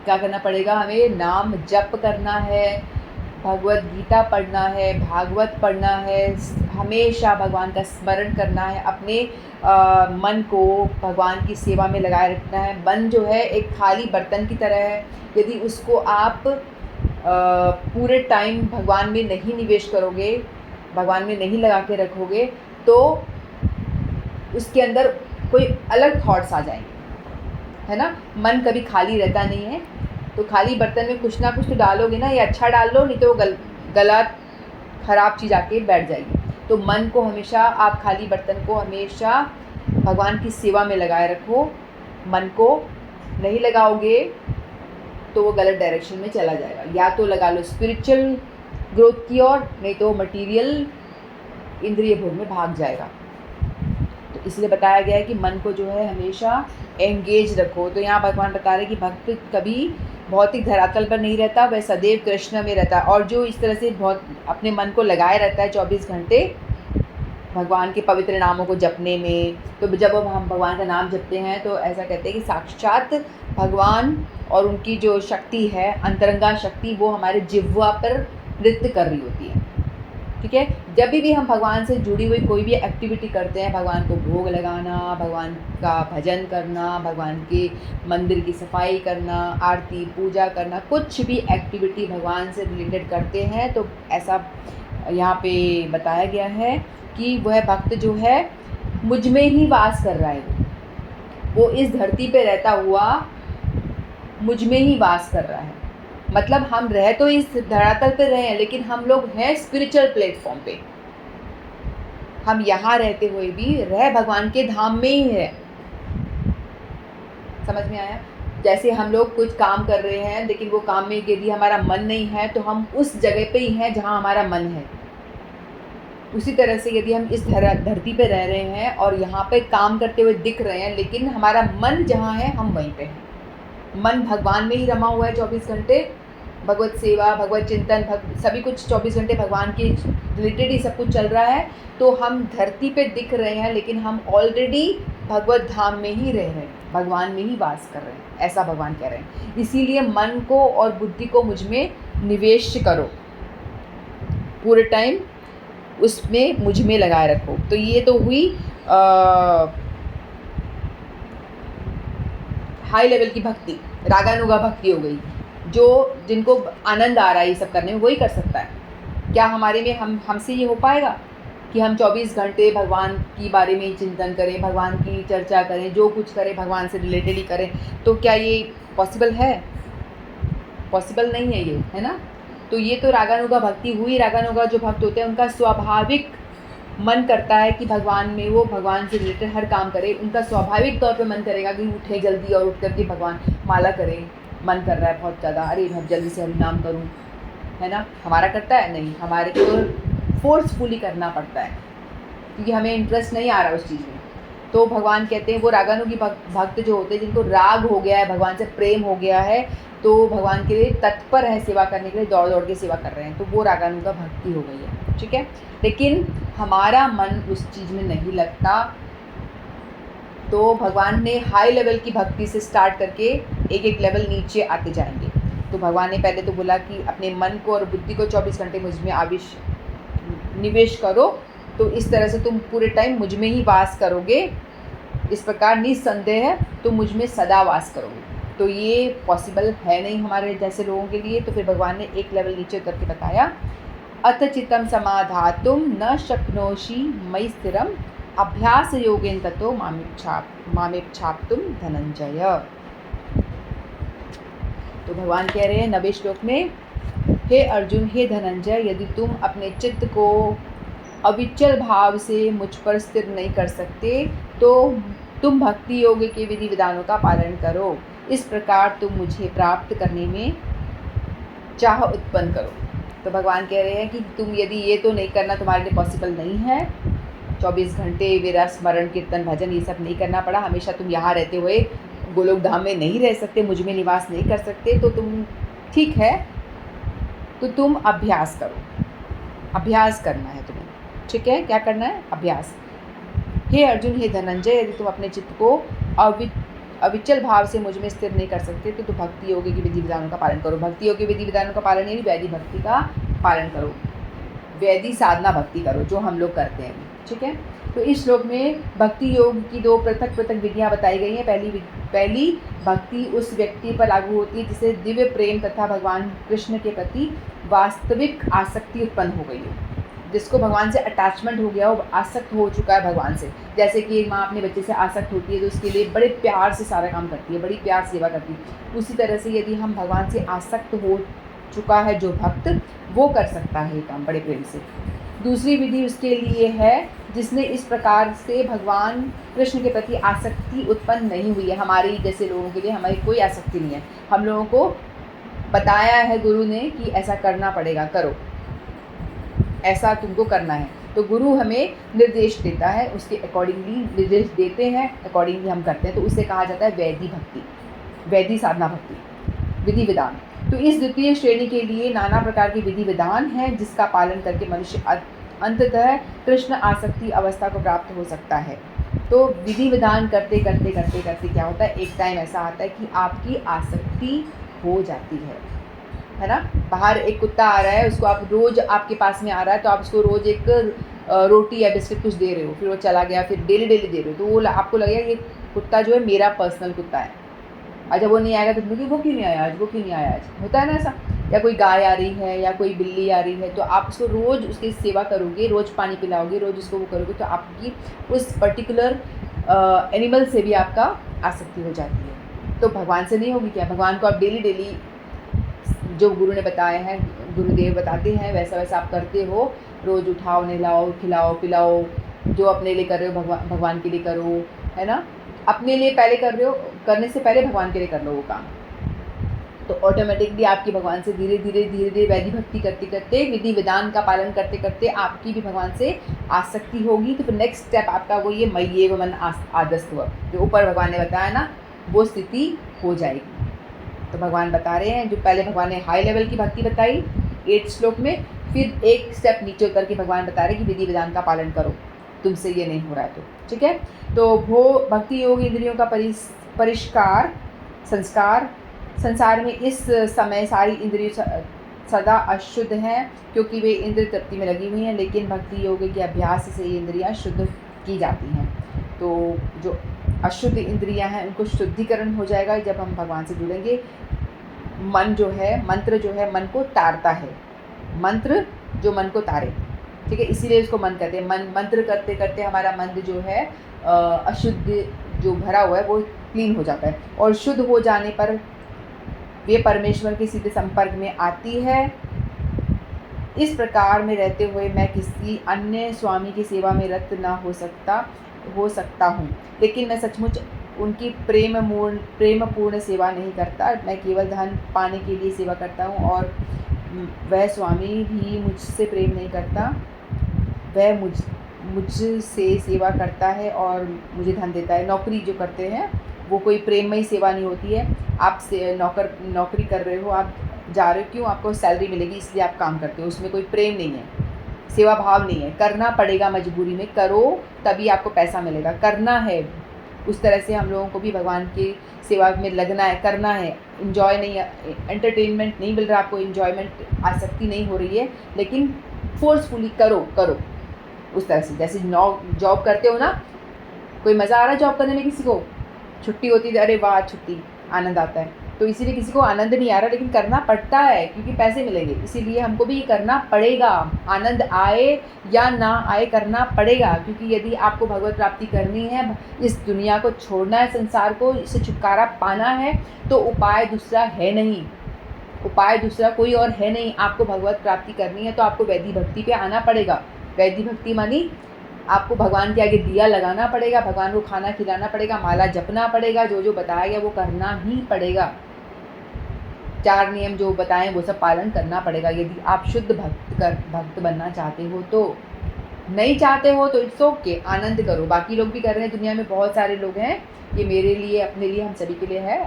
करना पड़ेगा? हमें नाम जप करना है, भगवत गीता पढ़ना है, भागवत पढ़ना है, हमेशा भगवान का स्मरण करना है, अपने मन को भगवान की सेवा में लगाए रखना है। मन जो है एक खाली बर्तन की तरह है, यदि उसको आप पूरे टाइम भगवान में नहीं निवेश करोगे, भगवान में नहीं लगा के रखोगे, तो उसके अंदर कोई अलग थॉट्स आ जाएंगे, है ना। मन कभी खाली रहता नहीं है, तो खाली बर्तन में कुछ ना कुछ तो डालोगे ना, या अच्छा डाल लो, नहीं तो गलत ख़राब चीज़ आके बैठ जाएगी। तो मन को हमेशा, आप खाली बर्तन को हमेशा भगवान की सेवा में लगाए रखो। मन को नहीं लगाओगे तो वो गलत डायरेक्शन में चला जाएगा। या तो लगा लो स्पिरिचुअल ग्रोथ की ओर, नहीं तो मटीरियल इंद्रिय भोग में भाग जाएगा। तो इसलिए बताया गया है कि मन को जो है हमेशा एंगेज रखो। तो यहाँ भगवान बता रहे हैं कि भक्त कभी भौतिक धरातल पर नहीं रहता, वह सदैव कृष्ण में रहता है। और जो इस तरह से बहुत अपने मन को लगाए रहता है 24 घंटे भगवान के पवित्र नामों को जपने में, तो जब हम भगवान का नाम जपते हैं तो ऐसा कहते हैं कि साक्षात भगवान और उनकी जो शक्ति है, अंतरंगा शक्ति, वो हमारे जिह्वा पर नृत्य कर रही होती है। ठीक है, जब भी हम भगवान से जुड़ी हुई कोई भी एक्टिविटी करते हैं, भगवान को भोग लगाना, भगवान का भजन करना, भगवान के मंदिर की सफाई करना, आरती पूजा करना, कुछ भी एक्टिविटी भगवान से रिलेटेड करते हैं, तो ऐसा यहाँ पे बताया गया है कि वह भक्त जो है मुझ में ही वास कर रहा है, वो इस धरती पे रहता हुआ मुझ में ही वास कर रहा है। मतलब हम रह तो इस धरातल पे रहे हैं, लेकिन हम लोग हैं स्पिरिचुअल प्लेटफॉर्म पे। हम यहाँ रहते हुए भी रह भगवान के धाम में ही है। समझ में आया? जैसे हम लोग कुछ काम कर रहे हैं, लेकिन वो काम में यदि हमारा मन नहीं है, तो हम उस जगह पे ही हैं जहाँ हमारा मन है। उसी तरह से यदि हम इस धरती पे रह रहे हैं और यहाँ पे काम करते हुए दिख रहे हैं, लेकिन हमारा मन जहाँ है हम वहीं पे हैं। मन भगवान में ही रमा हुआ है 24 घंटे, भगवत सेवा, भगवत चिंतन, सभी कुछ 24 घंटे भगवान के रिलेटेड ही सब कुछ चल रहा है। तो हम धरती पे दिख रहे हैं, लेकिन हम ऑलरेडी भगवत धाम में ही रह रहे हैं, भगवान में ही वास कर रहे हैं, ऐसा भगवान कह रहे हैं। इसीलिए मन को और बुद्धि को मुझ में निवेश करो। पूरे टाइम उसमें मुझ में लगाए रखो। तो ये तो हुई हाई लेवल की भक्ति, रागानुगा भक्ति हो गई। जो जिनको आनंद आ रहा है ये सब करने में वही कर सकता है। क्या हमारे में हमसे ये हो पाएगा कि हम 24 घंटे भगवान की बारे में चिंतन करें, भगवान की चर्चा करें, जो कुछ करें भगवान से रिलेटेड ही करें? तो क्या ये पॉसिबल है? पॉसिबल नहीं है ये, है ना। तो ये तो रागानुगा भक्ति हुई। रागानुगा जो भक्त होते हैं उनका स्वाभाविक मन करता है कि भगवान में वो भगवान से रिलेटेड हर काम करे। उनका स्वाभाविक तौर पे मन करेगा कि उठे जल्दी और उठ करके भगवान माला करें। मन कर रहा है बहुत ज़्यादा, अरे बहुत जल्दी से हरि नाम करूँ, है ना। हमारा करता है नहीं, हमारे को फोर्सफुली करना पड़ता है क्योंकि हमें इंटरेस्ट नहीं आ रहा उस चीज़ में। तो भगवान कहते हैं वो रागानुगी भक्त जो होते हैं, जिनको राग हो गया है, भगवान से प्रेम हो गया है, तो भगवान के लिए तत्पर है सेवा करने के लिए, दौड़ दौड़ के सेवा कर रहे हैं, तो वो रागानुगा भक्ति हो गई है, ठीक है। लेकिन हमारा मन उस चीज़ में नहीं लगता, तो भगवान ने हाई लेवल की भक्ति से स्टार्ट करके एक एक लेवल नीचे आते जाएंगे। तो भगवान ने पहले तो बोला कि अपने मन को और बुद्धि को 24 घंटे मुझ में निवेश करो, तो इस तरह से तुम पूरे टाइम मुझ में ही वास करोगे। इस प्रकार निस्संदेह तुम मुझ में सदा वास करोगे। तो ये पॉसिबल है नहीं हमारे जैसे लोगों के लिए। तो फिर भगवान ने एक लेवल नीचे उतर के बताया, अथ चित्तं समाधातुं न शक्नोषि मयि स्थिरम् अभ्यास योगेन ततो मामेच्छाप्तुं धनंजय। तो भगवान कह रहे हैं 90वें श्लोक में, हे अर्जुन, हे धनंजय, यदि तुम अपने चित्त को अविचल भाव से मुझ पर स्थिर नहीं कर सकते तो तुम भक्ति योग के विधि विधानों का पालन करो। इस प्रकार तुम मुझे प्राप्त करने में चाह उत्पन्न करो। तो भगवान कह रहे हैं कि तुम यदि ये तो नहीं करना, तुम्हारे लिए पॉसिबल नहीं है, 24 घंटे मेरा स्मरण कीर्तन भजन ये सब नहीं करना पड़ा, हमेशा तुम यहाँ रहते हुए गोलोक धाम में नहीं रह सकते, मुझ में निवास नहीं कर सकते, तो तुम ठीक है, तो तुम अभ्यास करो। अभ्यास करना है तुम्हें, ठीक है। क्या करना है? अभ्यास। हे अर्जुन, हे धनंजय, यदि तुम अपने चित्त को अविचल भाव से मुझ में स्थिर नहीं कर सकते तो भक्ति योग की विधि विधानों का पालन करो। भक्ति योग की विधि विधानों का पालन यानी वैदिक भक्ति का पालन करो, वैदिक साधना भक्ति करो, जो हम लोग करते हैं, ठीक है। तो इस श्लोक में भक्ति योग की 2 पृथक पृथक विधियाँ बताई गई हैं। पहली भक्ति उस व्यक्ति पर लागू होती है जिसे दिव्य प्रेम तथा भगवान कृष्ण के प्रति वास्तविक आसक्ति उत्पन्न हो गई हो, जिसको भगवान से अटैचमेंट हो गया हो, आसक्त हो चुका है भगवान से। जैसे कि एक माँ अपने बच्चे से आसक्त होती है तो उसके लिए बड़े प्यार से सारा काम करती है, बड़ी प्यार सेवा करती है। उसी तरह से यदि हम भगवान से आसक्त हो चुका है जो भक्त, वो कर सकता है ये काम बड़े प्रेम से। दूसरी विधि उसके लिए है जिसने इस प्रकार से भगवान कृष्ण के प्रति आसक्ति उत्पन्न नहीं हुई है। हमारी जैसे लोगों के लिए हमारी कोई आसक्ति नहीं है, हम लोगों को बताया है गुरु ने कि ऐसा करना पड़ेगा, करो, ऐसा तुमको करना है, तो गुरु हमें निर्देश देता है, उसके अकॉर्डिंगली निर्देश देते हैं, अकॉर्डिंगली हम करते हैं, तो उसे कहा जाता है वैदिक भक्ति, वैदिक साधना भक्ति, विधि विधान। तो इस द्वितीय श्रेणी के लिए नाना प्रकार के विधि विधान हैं जिसका पालन करके मनुष्य अंततः कृष्ण आसक्ति अवस्था को प्राप्त हो सकता है। तो विधि विधान करते करते करते करते क्या होता है, एक टाइम ऐसा आता है कि आपकी आसक्ति हो जाती है ना। बाहर एक कुत्ता आ रहा है, उसको आप रोज़ आपके पास में आ रहा है तो आप उसको रोज़ एक रोटी या बिस्किट कुछ दे रहे हो, फिर वो चला गया, फिर डेली डेली दे रहे हो, तो वो आपको लगेगा ये कुत्ता जो है मेरा पर्सनल कुत्ता है। अच्छा वो नहीं आएगा तो तुम वो क्यों नहीं आया आज, वो क्यों नहीं आया आज, होता है ना ऐसा। या कोई गाय आ रही है या कोई बिल्ली आ रही है तो आप उसको रोज़ उसकी सेवा करोगे, रोज़ पानी पिलाओगे, रोज़ उसको वो करोगे, तो आपकी उस पर्टिकुलर एनिमल से भी आपका आसक्ति हो जाती है। तो भगवान से नहीं होगी क्या? भगवान को आप डेली डेली जो गुरु ने बताया है, गुरुदेव बताते हैं, वैसा वैसा आप करते हो, रोज़ उठाओ, नहलाओ, खिलाओ, पिलाओ, जो अपने लिए कर रहे हो भगवान के लिए करो, है ना। अपने लिए पहले कर रहे हो, करने से पहले भगवान के लिए कर लो वो काम, तो ऑटोमेटिकली आपकी भगवान से धीरे धीरे वैदिक भक्ति करते करते, विधि विधान का पालन करते करते आपकी भी भगवान से आसक्ति होगी। तो फिर नेक्स्ट स्टेप आपका वो ये मय्येव मन आदस्तव, जो ऊपर भगवान ने बताया ना, वो स्थिति हो जाएगी। तो भगवान बता रहे हैं, जो पहले भगवान ने हाई लेवल की भक्ति बताई 8 श्लोक में, फिर एक स्टेप नीचे उतर के भगवान बता रहे हैं कि विधि विधान का पालन करो, तुमसे ये नहीं हो रहा है तो, ठीक है। तो वो भक्ति योग इंद्रियों का परिष्कार संस्कार, संसार में इस समय सारी इंद्रियों सदा अशुद्ध हैं, क्योंकि वे इंद्र तृप्ति में लगी हुई हैं, लेकिन भक्ति योग के अभ्यास से ये इंद्रियां शुद्ध की जाती हैं। तो जो अशुद्ध इंद्रियां हैं उनको शुद्धिकरण हो जाएगा जब हम भगवान से जुड़ेंगे। मन जो है, मंत्र जो है मन को तारता है, मंत्र जो मन को तारे, ठीक है, इसीलिए इसको मन कहते हैं। मंत्र करते करते हमारा मन जो है अशुद्ध जो भरा हुआ है वो क्लीन हो जाता है, और शुद्ध हो जाने पर वे परमेश्वर के सीधे संपर्क में आती है। इस प्रकार में रहते हुए मैं किसी अन्य स्वामी की सेवा में रत न हो सकता हूँ, लेकिन मैं सचमुच उनकी प्रेमपूर्ण सेवा नहीं करता। मैं केवल धन पाने के लिए सेवा करता हूँ, और वह स्वामी भी मुझसे प्रेम नहीं करता। वह मुझसे सेवा करता है और मुझे धन देता है। नौकरी जो करते हैं वो कोई प्रेममयी सेवा नहीं होती है। आप से नौकरी कर रहे हो, आप जा रहे हो, क्यों? आपको सैलरी मिलेगी इसलिए आप काम करते हो, उसमें कोई प्रेम नहीं है, सेवा भाव नहीं है। करना पड़ेगा, मजबूरी में करो तभी आपको पैसा मिलेगा, करना है। उस तरह से हम लोगों को भी भगवान की सेवा में लगना है, करना है। इन्जॉय नहीं, एंटरटेनमेंट नहीं मिल रहा आपको, इन्जॉयमेंट आसक्ति नहीं हो रही है, लेकिन फोर्सफुली करो उस तरह से। जैसे जॉब करते हो ना, कोई मज़ा आ रहा है जॉब करने में, किसी को छुट्टी होती है, अरे वाह छुट्टी, आनंद आता है। तो इसीलिए किसी को आनंद नहीं आ रहा, लेकिन करना पड़ता है क्योंकि पैसे मिलेंगे, इसीलिए हमको भी ये करना पड़ेगा। आनंद आए या ना आए, करना पड़ेगा, क्योंकि यदि आपको भगवत प्राप्ति करनी है, इस दुनिया को छोड़ना है, संसार को, इससे छुटकारा पाना है, तो उपाय दूसरा है नहीं, उपाय दूसरा कोई और है नहीं। आपको भगवत प्राप्ति करनी है तो आपको वैदिक भक्ति पे आना पड़ेगा। वैदिक भक्ति मानी आपको भगवान के आगे दिया लगाना पड़ेगा, भगवान को खाना खिलाना पड़ेगा, माला जपना पड़ेगा, जो जो बताया गया वो करना ही पड़ेगा। 4 नियम जो बताएं वो सब पालन करना पड़ेगा, यदि आप शुद्ध भक्त बनना चाहते हो तो। नहीं चाहते हो तो इट्स ओके, आनंद करो। बाकी लोग भी कर रहे हैं, दुनिया में बहुत सारे लोग हैं, ये मेरे लिए, अपने लिए, हम सभी के लिए है।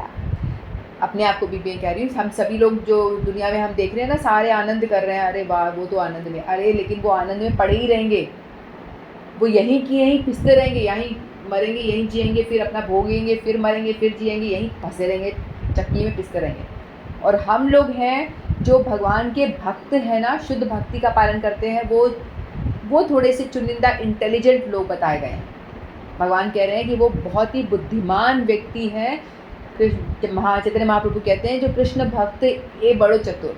अपने आप को भी मैं कह रही हूँ, हम सभी लोग जो दुनिया में हम देख रहे हैं ना, सारे आनंद कर रहे हैं। अरे वाह, वो तो आनंद में, अरे लेकिन वो आनंद में पड़े ही रहेंगे, वो यहीं की यहीं पिसते रहेंगे, यहीं मरेंगे, यहीं जिएंगे, फिर अपना भोगेंगे, फिर मरेंगे, फिर जिएंगे, यहीं फंसे रहेंगे, चक्की में पिसते रहेंगे। और हम लोग हैं जो भगवान के भक्त हैं ना, शुद्ध भक्ति का पालन करते हैं, वो थोड़े से चुनिंदा इंटेलिजेंट लोग बताए गए हैं। भगवान कह रहे हैं कि वो बहुत ही बुद्धिमान व्यक्ति हैं। चैतन्य महाप्रभु कहते हैं जो कृष्ण भक्त ये बड़ो चतुर,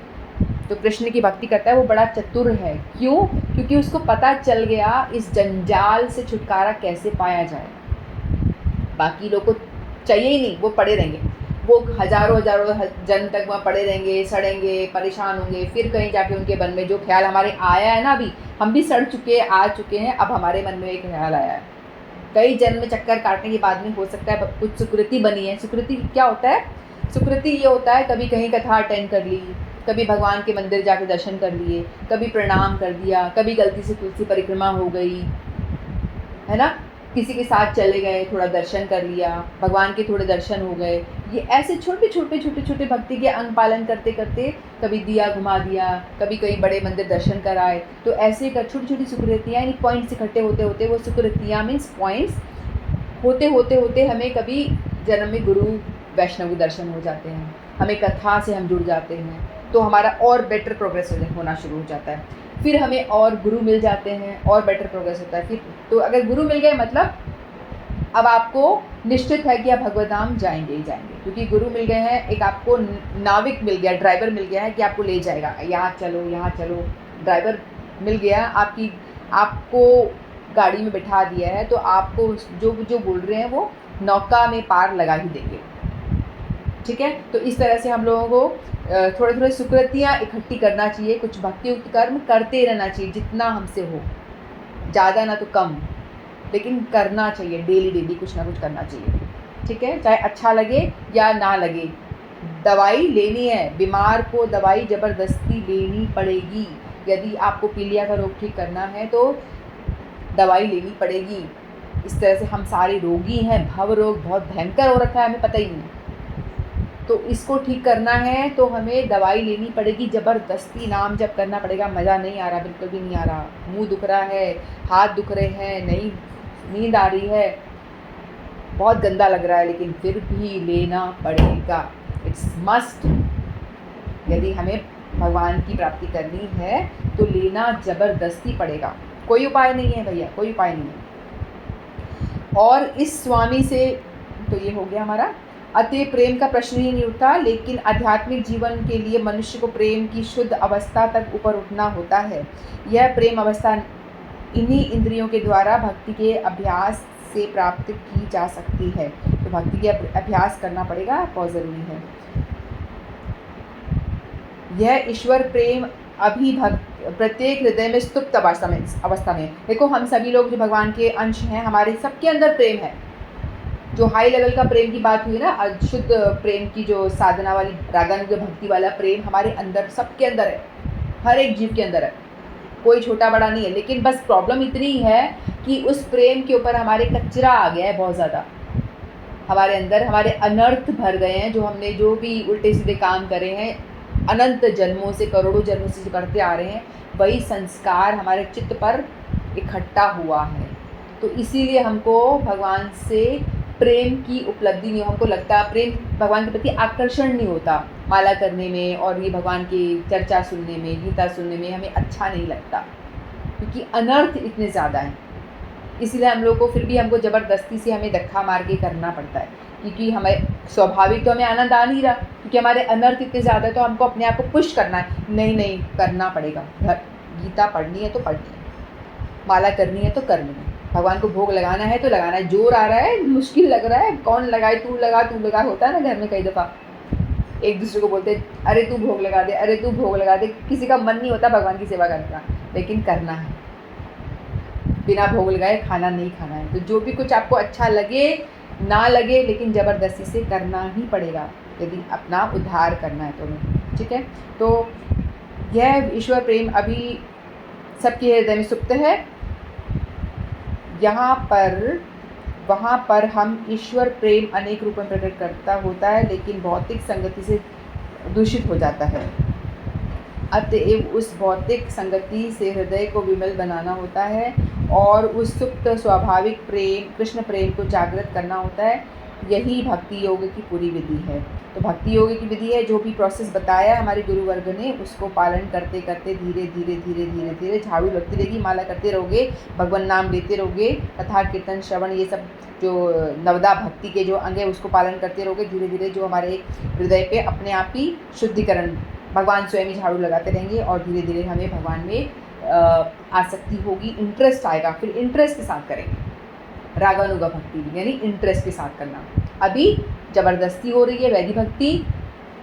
जो कृष्ण की भक्ति करता है वो बड़ा चतुर है। क्यों? क्योंकि उसको पता चल गया इस जंजाल से छुटकारा कैसे पाया जाए। बाकी लोग को चाहिए ही नहीं, वो पड़े रहेंगे, वो हजारों जन्म तक वहाँ पड़े रहेंगे, सड़ेंगे, परेशान होंगे, फिर कहीं जाके उनके मन में जो ख्याल हमारे आया है ना, अभी हम भी सड़ चुके हैं, आ चुके हैं, अब हमारे मन में एक ख्याल आया है। कई जन्म में चक्कर काटने के बाद में हो सकता है कुछ सुकृति बनी है। सुकृति क्या होता है? सुकृति ये होता है कभी कहीं कथा अटेंड कर ली, कभी भगवान के मंदिर जाके दर्शन कर लिए, कभी प्रणाम कर दिया, कभी गलती से तुलसी परिक्रमा हो गई, है ना, किसी के साथ चले गए, थोड़ा दर्शन कर लिया, भगवान के थोड़े दर्शन हो गए। ये ऐसे छोटे छोटे भक्ति के अंग पालन करते करते कभी दिया घुमा दिया, कभी कहीं बड़े मंदिर दर्शन कराए। तो ऐसे कर छोटी छोटी सुकृतियाँ, यानी पॉइंट्स इकट्ठे होते होते, वो सुकृतियाँ मीन्स पॉइंट्स होते होते हमें कभी जन्म में गुरु वैष्णव के दर्शन हो जाते हैं, हमें कथा से हम जुड़ जाते हैं, तो हमारा और बेटर प्रोग्रेस होना शुरू हो जाता है। फिर हमें और गुरु मिल जाते हैं और बेटर प्रोग्रेस होता है। फिर तो अगर गुरु मिल गए मतलब अब आपको निश्चित है कि आप भगवत धाम जाएंगे ही जाएंगे, क्योंकि गुरु मिल गए हैं, एक आपको नाविक मिल गया, ड्राइवर मिल गया है कि आपको ले जाएगा, यहाँ चलो, ड्राइवर मिल गया, आपको गाड़ी में बिठा दिया है, तो आपको जो बोल रहे हैं वो नौका में पार लगा ही देंगे। ठीक है, तो इस तरह से हम लोगों को थोड़े सुकृतियाँ इकट्ठी करना चाहिए, कुछ भक्तियुक्त कर्म करते रहना चाहिए जितना हमसे हो, ज़्यादा ना तो कम, लेकिन करना चाहिए, डेली कुछ ना कुछ करना चाहिए। ठीक है, चाहे अच्छा लगे या ना लगे, दवाई लेनी है, बीमार को दवाई ज़बरदस्ती लेनी पड़ेगी। यदि आपको पीलिया का रोग ठीक करना है तो दवाई लेनी पड़ेगी। इस तरह से हम सारे रोगी हैं, भव रोग बहुत भयंकर हो रखा है, हमें पता ही नहीं, तो इसको ठीक करना है तो हमें दवाई लेनी पड़ेगी, ज़बरदस्ती नाम जप करना पड़ेगा। मज़ा नहीं आ रहा, बिल्कुल भी नहीं आ रहा, मुंह दुख रहा है, हाथ दुख रहे हैं, नहीं नींद आ रही है, बहुत गंदा लग रहा है, लेकिन फिर भी लेना पड़ेगा, इट्स मस्ट। यदि हमें भगवान की प्राप्ति करनी है तो लेना ज़बरदस्ती पड़ेगा, कोई उपाय नहीं है भैया, कोई उपाय नहीं है। और इस स्वामी से, तो ये हो गया हमारा, अतः प्रेम का प्रश्न ही नहीं उठता, लेकिन आध्यात्मिक जीवन के लिए मनुष्य को प्रेम की शुद्ध अवस्था तक ऊपर उठना होता है। यह प्रेम अवस्था इन्हीं इंद्रियों के द्वारा भक्ति के अभ्यास से प्राप्त की जा सकती है। तो भक्ति के अभ्यास करना पड़ेगा, बहुत ज़रूरी है। यह ईश्वर प्रेम अभी प्रत्येक हृदय में सुप्त अवस्था में देखो, हम सभी लोग जो भगवान के अंश हैं, हमारे सबके अंदर प्रेम है। जो हाई लेवल का प्रेम की बात हुई ना, शुद्ध प्रेम की, जो साधना वाली रागानुग भक्ति वाला प्रेम हमारे अंदर, सबके अंदर है, हर एक जीव के अंदर है, कोई छोटा बड़ा नहीं है। लेकिन बस प्रॉब्लम इतनी है कि उस प्रेम के ऊपर हमारे कचरा आ गया है बहुत ज़्यादा, हमारे अंदर हमारे अनर्थ भर गए हैं, जो हमने जो भी उल्टे सीधे काम करे हैं अनंत जन्मों से, करोड़ों जन्मों से जो करते आ रहे हैं, वही संस्कार हमारे चित्त पर इकट्ठा हुआ है। तो इसीलिए हमको भगवान से प्रेम की उपलब्धि नहीं, हमको लगता प्रेम, भगवान के प्रति आकर्षण नहीं होता माला करने में और ये भगवान की चर्चा सुनने में, गीता सुनने में हमें अच्छा नहीं लगता, क्योंकि अनर्थ इतने ज़्यादा हैं। इसलिए हम लोग को फिर भी हमको ज़बरदस्ती से हमें धक्का मार के करना पड़ता है, क्योंकि हमें स्वाभाविक तो हमें आनंद आ नहीं रहा, क्योंकि हमारे अनर्थ इतने ज़्यादा है। तो हमको अपने आप को पुश करना है, नहीं करना पड़ेगा, गीता पढ़नी है तो पढ़नी है, माला करनी है तो करनी है, भगवान को भोग लगाना है तो लगाना है। जोर आ रहा है, मुश्किल लग रहा है, कौन लगाए, तू लगा, होता है ना घर में कई दफ़ा, एक दूसरे को बोलते अरे तू भोग लगा दे, अरे तू भोग लगा दे। किसी का मन नहीं होता भगवान की सेवा करने का, लेकिन करना है, बिना भोग लगाए खाना नहीं खाना है। तो जो भी कुछ आपको अच्छा लगे ना लगे, लेकिन ज़बरदस्ती से करना ही पड़ेगा यदि अपना उद्धार करना है तो, ठीक है। तो यह ईश्वर प्रेम अभी सबके हृदय में सुप्त है। वहाँ पर हम ईश्वर प्रेम अनेक रूपों में प्रकट करता होता है, लेकिन भौतिक संगति से दूषित हो जाता है। अतएव उस भौतिक संगति से हृदय को विमल बनाना होता है और उस सुप्त स्वाभाविक प्रेम, कृष्ण प्रेम को जागृत करना होता है। यही भक्ति योग की पूरी विधि है। तो भक्ति योग की विधि है, जो भी प्रोसेस बताया हमारे गुरुवर्ग ने, उसको पालन करते करते धीरे झाड़ू लगती रहेगी, माला करते रहोगे, भगवान नाम लेते रहोगे, कथा कीर्तन श्रवण, ये सब जो नवदा भक्ति के जो अंग है उसको पालन करते रहोगे, धीरे धीरे जो हमारे हृदय पे अपने आप ही शुद्धिकरण, भगवान स्वयं ही झाड़ू लगाते रहेंगे और धीरे धीरे हमें भगवान में आसक्ति होगी, इंटरेस्ट आएगा, फिर इंटरेस्ट के साथ करेंगे। रागानुगा भक्ति यानी इंटरेस्ट के साथ करना। अभी ज़बरदस्ती हो रही है वैधि भक्ति,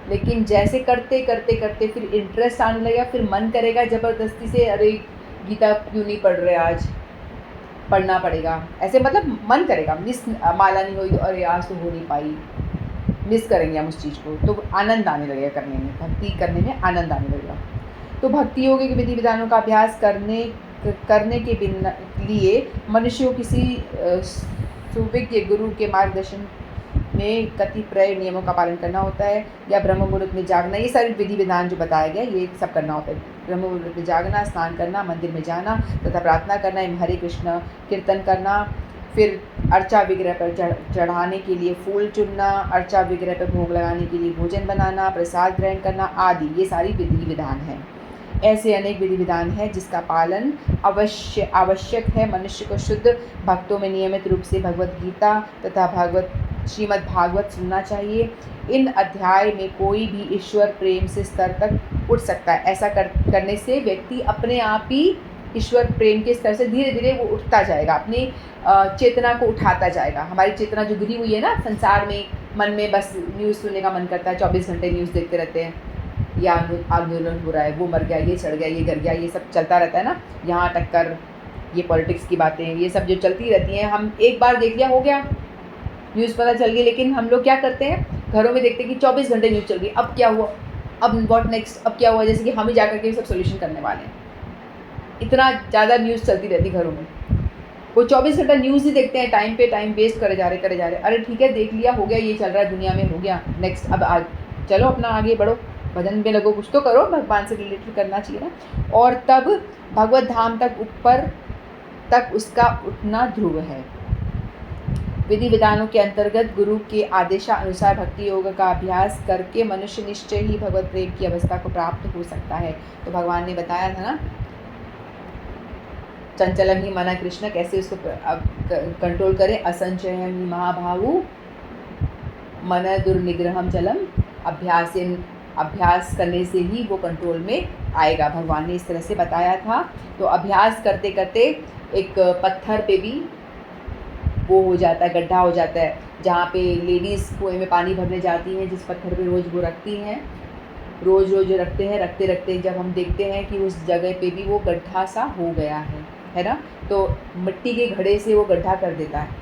लेकिन जैसे करते करते करते फिर इंटरेस्ट आने लगेगा, फिर मन करेगा ज़बरदस्ती से, अरे गीता क्यों नहीं पढ़ रहे आज, पढ़ना पड़ेगा, ऐसे मतलब मन करेगा, मिस माला नहीं हुई तो अरे आज तो हो नहीं पाई, मिस करेंगे हम उस चीज़ को, तो आनंद आने लगेगा करने में, भक्ति करने में आनंद आने लगेगा। तो भक्ति योग के विधि विधानों का अभ्यास करने के लिए मनुष्य को किसी सुविज्ञ गुरु के मार्गदर्शन में कतिपय नियमों का पालन करना होता है, या ब्रह्म मुहूर्त में जागना, ये सारे विधि विधान जो बताया गया ये सब करना होता है। ब्रह्म मुहूर्त में जागना, स्नान करना, मंदिर में जाना तथा प्रार्थना करना, हरे कृष्ण कीर्तन करना, फिर अर्चा विग्रह पर चढ़ाने के लिए फूल चुनना, अर्चा विग्रह पर भोग लगाने के लिए भोजन बनाना, प्रसाद ग्रहण करना आदि, ये सारी विधि विधान हैं। ऐसे अनेक विधि विधान है जिसका पालन आवश्यक है। मनुष्य को शुद्ध भक्तों में नियमित रूप से भगवत गीता तथा श्रीमद् भागवत सुनना चाहिए। इन अध्याय में कोई भी ईश्वर प्रेम से स्तर तक उठ सकता है। ऐसा करने से व्यक्ति अपने आप ही ईश्वर प्रेम के स्तर से धीरे धीरे वो उठता जाएगा, अपनी चेतना को उठाता जाएगा। हमारी चेतना जो गिरी हुई है ना संसार में, मन में बस न्यूज़ सुनने का मन करता है, 24 घंटे न्यूज़ देखते रहते हैं, ये आंदोलन हो रहा है, वो मर गया, ये चढ़ गया, ये गिर गया, ये सब चलता रहता है ना, यहाँ टक्कर, ये पॉलिटिक्स की बातें, ये सब जो चलती रहती हैं। हम एक बार देख लिया, हो गया, न्यूज़ पता चल गई, लेकिन हम लोग क्या करते हैं, घरों में देखते हैं कि 24 घंटे न्यूज़ चल गई, अब क्या हुआ, अब व्हाट नेक्स्ट, अब क्या हुआ, जैसे कि हम ही जाकर के सब सोल्यूशन करने वाले हैं। इतना ज़्यादा न्यूज़ चलती रहती घरों में, वो 24 घंटा न्यूज़ ही देखते हैं, टाइम पे टाइम वेस्ट करे जा रहे। अरे ठीक है, देख लिया, हो गया, ये चल रहा है दुनिया में, हो गया, नेक्स्ट, अब आज चलो अपना आगे बढ़ो, भजन में लगो, कुछ तो करो, भगवान से रिलेटेड करना चाहिए ना। और तब भगवत धाम तक ऊपर तक उसका उठना ध्रुव है। विधि विधानों के अंतर्गत गुरु के आदेशानुसार भक्ति योग का अभ्यास करके मनुष्य निश्चय ही भगवत प्रेम की अवस्था को प्राप्त हो सकता है। तो भगवान ने बताया था ना, चंचलम ही मना कृष्ण, कैसे उसको कंट्रोल करें। असंचयम ही महाभावु मन दुर्निग्रहम चलम, अभ्यास करने से ही वो कंट्रोल में आएगा। भगवान ने इस तरह से बताया था। तो अभ्यास करते करते एक पत्थर पे भी वो हो जाता है, गड्ढा हो जाता है, जहाँ पे लेडीज़ कुएं में पानी भरने जाती हैं, जिस पत्थर पे रोज़ वो रखती हैं, रोज़ रखते हैं, रखते रखते जब हम देखते हैं कि उस जगह पे भी वो गड्ढा सा हो गया है ना, तो मिट्टी के घड़े से वो गड्ढा कर देता है।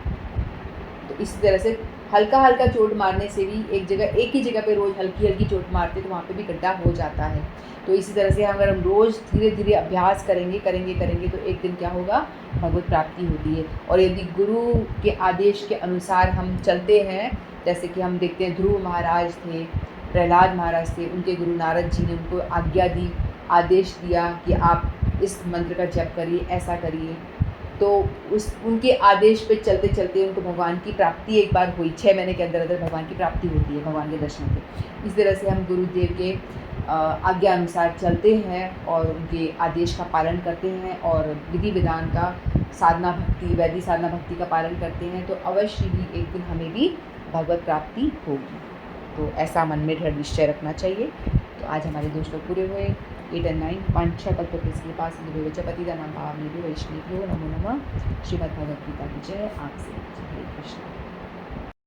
तो इसी तरह से हल्का हल्का चोट मारने से भी एक ही जगह पे रोज़ हल्की हल्की चोट मारते तो वहाँ पे भी गड्ढा हो जाता है। तो इसी तरह से अगर हम रोज़ धीरे धीरे अभ्यास करेंगे तो एक दिन क्या होगा, भगवत प्राप्ति होती है। और यदि गुरु के आदेश के अनुसार हम चलते हैं, जैसे कि हम देखते हैं ध्रुव महाराज थे, प्रहलाद महाराज थे, उनके गुरु नारद जी ने उनको आज्ञा दी, आदेश दिया कि आप इस मंत्र का जप करिए, ऐसा करिए। तो उनके आदेश पे चलते चलते उनको भगवान की प्राप्ति एक बार हुई। 6 महीने के अंदर अंदर भगवान की प्राप्ति होती है, भगवान के दर्शन से। इस तरह से हम गुरुदेव के आज्ञा अनुसार चलते हैं और उनके आदेश का पालन करते हैं और विधि विधान का साधना भक्ति, वैदिक साधना भक्ति का पालन करते हैं, तो अवश्य ही एक दिन हमें भी भगवत प्राप्ति होगी। तो ऐसा मन में दृढ़ निश्चय रखना चाहिए। तो आज हमारे 2 श्लोक पूरे हुए। 8 और 9। वांछा कल्पतरुभ्यश्च पास पतितानां पावनेभ्यो वैष्णवेभ्यो नमो नमः। श्रीमद्भगवद्गीता की जय। आपसे हरे कृष्ण।